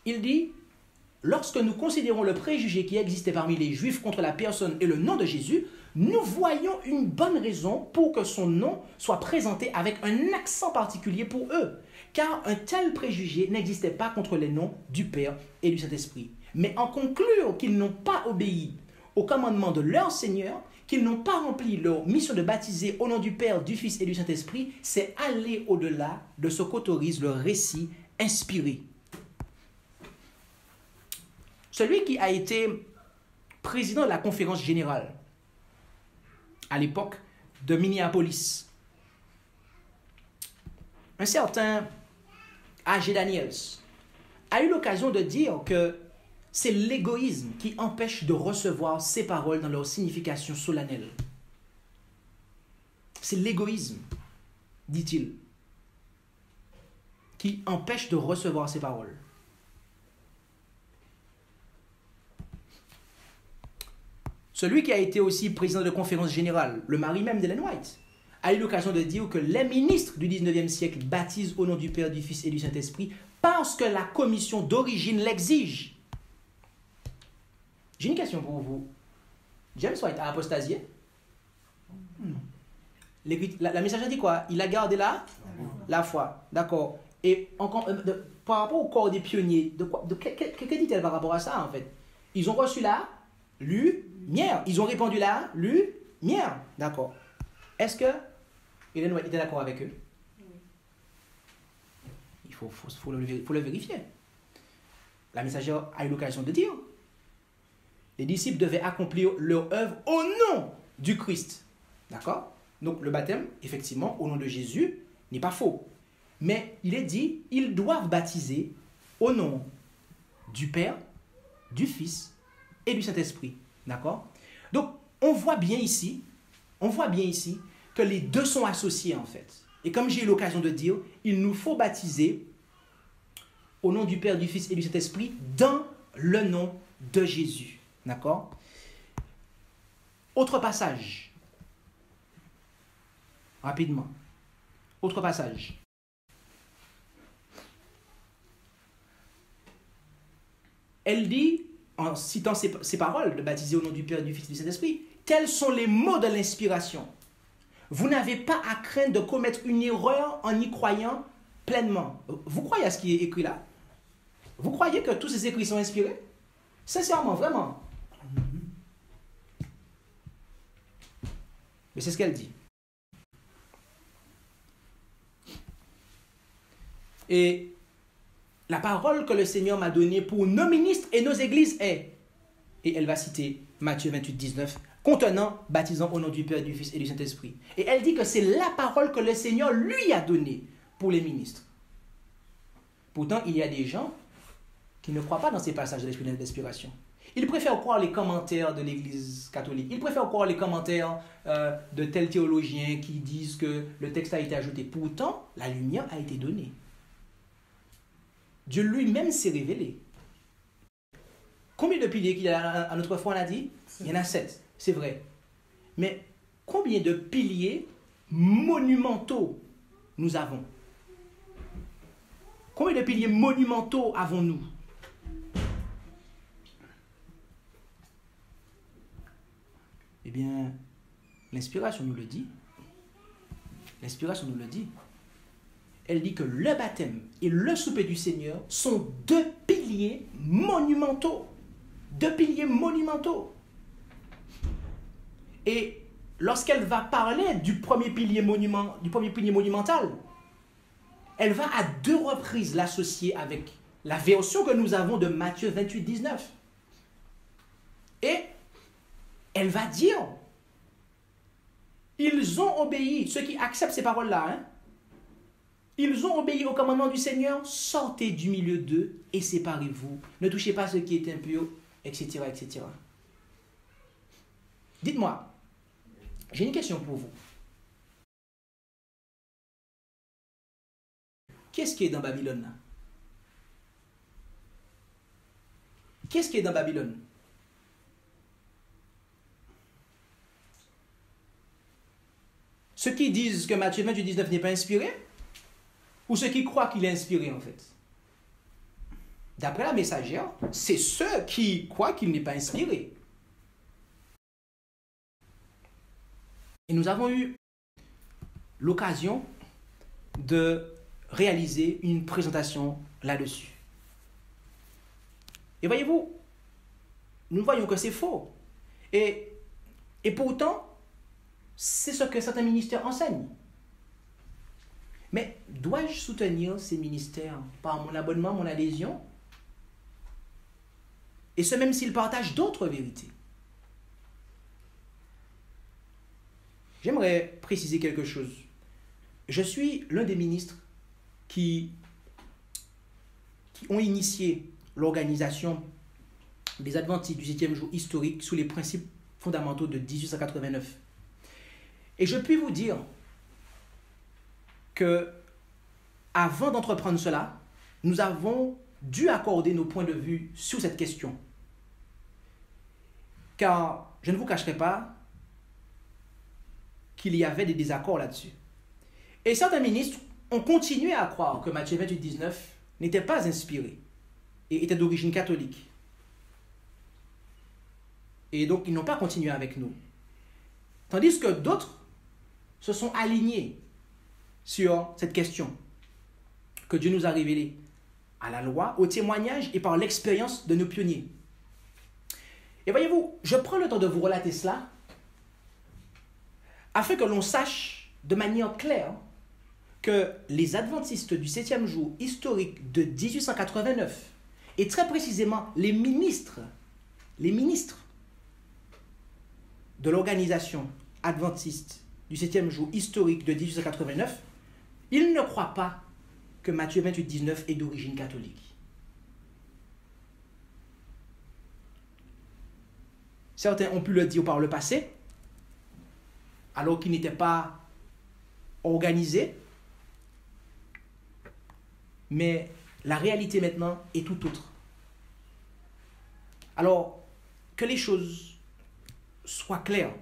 il dit « Lorsque nous considérons le préjugé qui existait parmi les Juifs contre la personne et le nom de Jésus, nous voyons une bonne raison pour que son nom soit présenté avec un accent particulier pour eux, car un tel préjugé n'existait pas contre les noms du Père et du Saint-Esprit. Mais en conclure qu'ils n'ont pas obéi au commandement de leur Seigneur, qu'ils n'ont pas rempli leur mission de baptiser au nom du Père, du Fils et du Saint-Esprit, c'est aller au-delà de ce qu'autorise le récit inspiré. » Celui qui a été président de la conférence générale à l'époque de Minneapolis, un certain A.G. Daniels, a eu l'occasion de dire que c'est l'égoïsme qui empêche de recevoir ces paroles dans leur signification solennelle. C'est l'égoïsme, dit-il, qui empêche de recevoir ces paroles. Celui qui a été aussi président de conférence générale, le mari même d'Ellen White, a eu l'occasion de dire que les ministres du 19e siècle baptisent au nom du Père, du Fils et du Saint-Esprit parce que la commission d'origine l'exige. J'ai une question pour vous. James White a apostasié? Non. La message dit quoi? Il a gardé la foi. D'accord. Et par rapport au corps des pionniers, que dit-elle par rapport à ça en fait? Ils ont reçu la lumière. Ils ont répandu la lumière. D'accord. Est-ce que Ellen White était d'accord avec eux? Il faut le vérifier. La messagère a eu l'occasion de dire les disciples devaient accomplir leur œuvre au nom du Christ. D'accord? Donc le baptême, effectivement, au nom de Jésus, n'est pas faux. Mais il est dit, ils doivent baptiser au nom du Père, du Fils et du Saint-Esprit. D'accord? Donc, on voit bien ici que les deux sont associés en fait. Et comme j'ai eu l'occasion de dire, il nous faut baptiser au nom du Père, du Fils et du Saint-Esprit dans le nom de Jésus. D'accord? Autre passage. Rapidement. Autre passage. Elle dit, en citant ces paroles de baptiser au nom du Père, du Fils et du Saint-Esprit, tels sont les mots de l'inspiration. Vous n'avez pas à craindre de commettre une erreur en y croyant pleinement. Vous croyez à ce qui est écrit là? Vous croyez que tous ces écrits sont inspirés? Sincèrement, vraiment. Mais c'est ce qu'elle dit. Et la parole que le Seigneur m'a donnée pour nos ministres et nos églises est, et elle va citer Matthieu 28, 19, contenant, baptisant au nom du Père, du Fils et du Saint-Esprit. Et elle dit que c'est la parole que le Seigneur lui a donnée pour les ministres. Pourtant, il y a des gens qui ne croient pas dans ces passages de l'esprit d'inspiration. Ils préfèrent croire les commentaires de l'Église catholique. Ils préfèrent croire les commentaires de tels théologiens qui disent que le texte a été ajouté. Pourtant, la lumière a été donnée. Dieu lui-même s'est révélé. Combien de piliers qu'il y a à notre foi, on a dit? Il y en a 7, c'est vrai. Mais combien de piliers monumentaux nous avons? Combien de piliers monumentaux avons-nous? Eh bien, l'inspiration nous le dit. L'inspiration nous le dit. Elle dit que le baptême et le souper du Seigneur sont deux piliers monumentaux. Deux piliers monumentaux. Et lorsqu'elle va parler du premier pilier monumental, elle va à 2 reprises l'associer avec la version que nous avons de Matthieu 28, 19. Et elle va dire, ils ont obéi, ceux qui acceptent ces paroles-là, ils ont obéi au commandement du Seigneur, sortez du milieu d'eux et séparez-vous. Ne touchez pas ce qui est impur, etc., etc. Dites-moi, j'ai une question pour vous. Qu'est-ce qui est dans Babylone là? Qu'est-ce qui est dans Babylone? Ceux qui disent que Matthieu 28, 19 n'est pas inspiré, ou ceux qui croient qu'il est inspiré en fait? D'après la messagère, c'est ceux qui croient qu'il n'est pas inspiré. Et nous avons eu l'occasion de réaliser une présentation là-dessus. Et voyez-vous, nous voyons que c'est faux. Et pourtant, c'est ce que certains ministères enseignent. Mais dois-je soutenir ces ministères par mon abonnement, mon adhésion? Et ce même s'ils partagent d'autres vérités. J'aimerais préciser quelque chose. Je suis l'un des ministres qui ont initié l'organisation des adventistes du 7e jour historique sous les principes fondamentaux de 1889. Et je puis vous dire que, avant d'entreprendre cela, nous avons dû accorder nos points de vue sur cette question. Car je ne vous cacherai pas qu'il y avait des désaccords là-dessus. Et certains ministres ont continué à croire que Matthieu 28, 19 n'était pas inspiré et était d'origine catholique. Et donc, ils n'ont pas continué avec nous. Tandis que d'autres se sont alignés sur cette question que Dieu nous a révélée à la loi, au témoignage et par l'expérience de nos pionniers. Et voyez-vous, je prends le temps de vous relater cela afin que l'on sache de manière claire que les adventistes du 7e jour historique de 1889, et très précisément les ministres de l'organisation adventiste du 7e jour historique de 1889, ils ne croient pas que Matthieu 28, 19 est d'origine catholique. Certains ont pu le dire par le passé, alors qu'ils n'étaient pas organisés. Mais la réalité maintenant est tout autre. Alors, que les choses soient claires.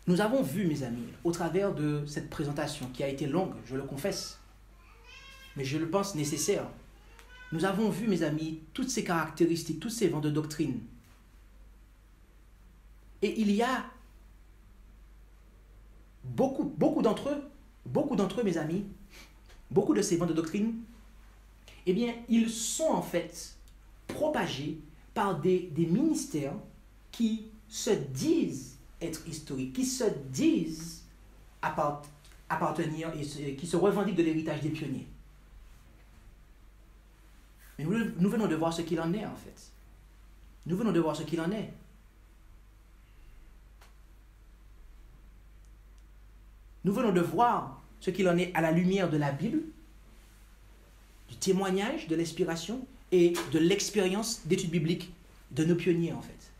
Nous avons vu, mes amis, au travers de cette présentation qui a été longue, je le confesse, mais je le pense nécessaire. Nous avons vu, mes amis, toutes ces caractéristiques, tous ces vents de doctrine. Et il y a beaucoup d'entre eux, mes amis, beaucoup de ces vents de doctrine, eh bien, ils sont en fait propagés par des ministères qui se disent être historiques, qui se disent appartenir et qui se revendiquent de l'héritage des pionniers. Mais nous venons de voir ce qu'il en est, en fait. Nous venons de voir ce qu'il en est. Nous venons de voir ce qu'il en est à la lumière de la Bible, du témoignage, de l'inspiration et de l'expérience d'études bibliques de nos pionniers, en fait.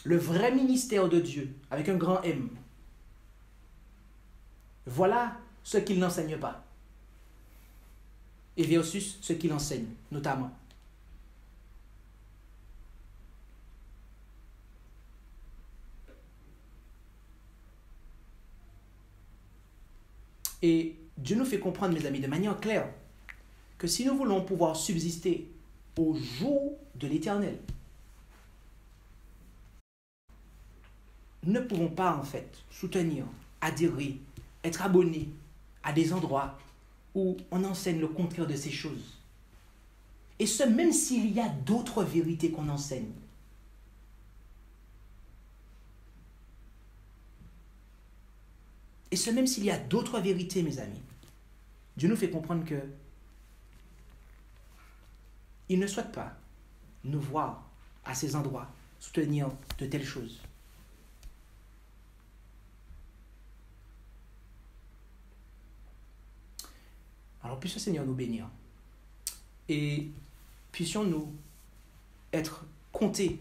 Le vrai ministère de Dieu, avec un grand M. Voilà ce qu'il n'enseigne pas. Et versus ce qu'il enseigne, notamment. Et Dieu nous fait comprendre, mes amis, de manière claire, que si nous voulons pouvoir subsister au jour de l'Éternel, nous ne pouvons pas, en fait, soutenir, adhérer, être abonnés à des endroits où on enseigne le contraire de ces choses. Et ce, même s'il y a d'autres vérités qu'on enseigne. Et ce, même s'il y a d'autres vérités, mes amis. Dieu nous fait comprendre que il ne souhaite pas nous voir à ces endroits soutenir de telles choses. Alors puisse le Seigneur nous bénir et puissions-nous être comptés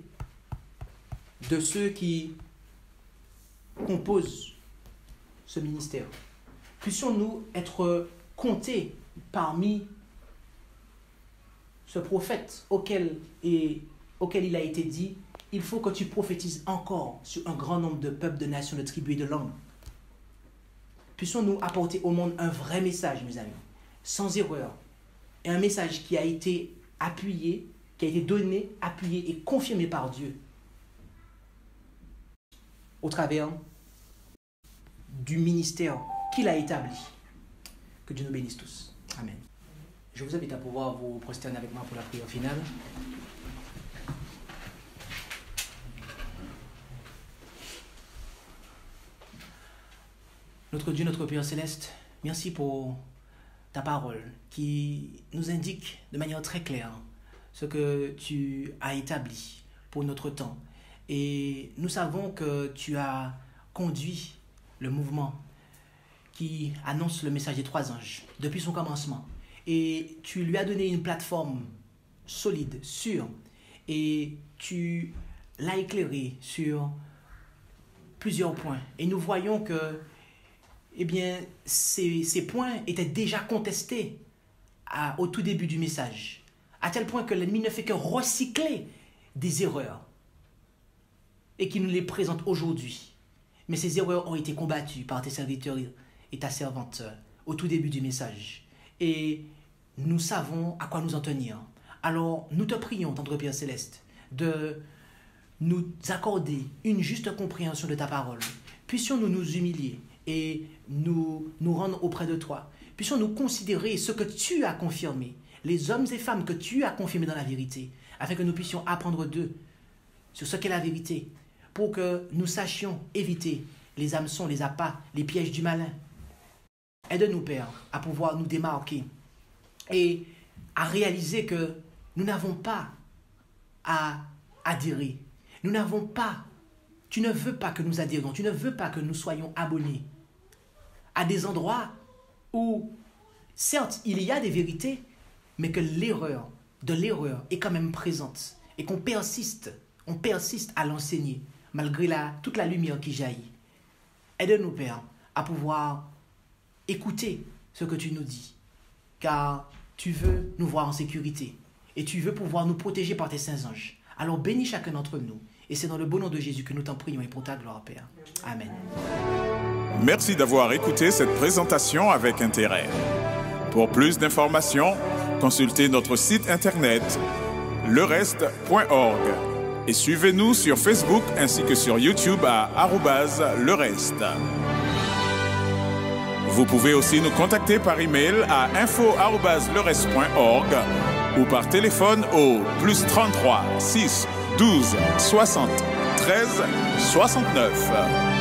de ceux qui composent ce ministère. Puissions-nous être comptés parmi ce prophète auquel il a été dit « Il faut que tu prophétises encore sur un grand nombre de peuples, de nations, de tribus et de langues. » Puissions-nous apporter au monde un vrai message, mes amis, sans erreur, et un message qui a été appuyé, qui a été donné, appuyé et confirmé par Dieu au travers du ministère qu'il a établi. Que Dieu nous bénisse tous. Amen. Je vous invite à pouvoir vous prosterner avec moi pour la prière finale. Notre Dieu, notre Père Céleste, merci pour ta parole qui nous indique de manière très claire ce que tu as établi pour notre temps. Et nous savons que tu as conduit le mouvement qui annonce le message des 3 anges depuis son commencement. Et tu lui as donné une plateforme solide, sûr, et tu l'as éclairé sur plusieurs points. Et nous voyons que eh bien, ces points étaient déjà contestés au tout début du message, à tel point que l'ennemi ne fait que recycler des erreurs et qu'il nous les présente aujourd'hui. Mais ces erreurs ont été combattues par tes serviteurs et ta servante au tout début du message. Et nous savons à quoi nous en tenir. Alors, nous te prions, tendre Père Céleste, de nous accorder une juste compréhension de ta parole. Puissions-nous nous humilier et nous rendre auprès de toi. Puissions-nous considérer ce que tu as confirmé, les hommes et femmes que tu as confirmés dans la vérité, afin que nous puissions apprendre d'eux sur ce qu'est la vérité, pour que nous sachions éviter les hameçons, les appâts, les pièges du malin. Aide-nous, Père, à pouvoir nous démarquer et à réaliser que nous n'avons pas à adhérer. Nous n'avons pas, tu ne veux pas que nous adhérions, tu ne veux pas que nous soyons abonnés à des endroits où, certes, il y a des vérités, mais que l'erreur est quand même présente et qu'on persiste à l'enseigner, malgré toute la lumière qui jaillit. Aide-nous, Père, à pouvoir écouter ce que tu nous dis, car tu veux nous voir en sécurité et tu veux pouvoir nous protéger par tes saints anges. Alors bénis chacun d'entre nous, et c'est dans le beau nom de Jésus que nous t'en prions et pour ta gloire, Père. Amen. Merci d'avoir écouté cette présentation avec intérêt. Pour plus d'informations, consultez notre site internet lereste.org et suivez-nous sur Facebook ainsi que sur YouTube à @lereste. Vous pouvez aussi nous contacter par email à info@lereste.org ou par téléphone au +33 6 12 60 13 69.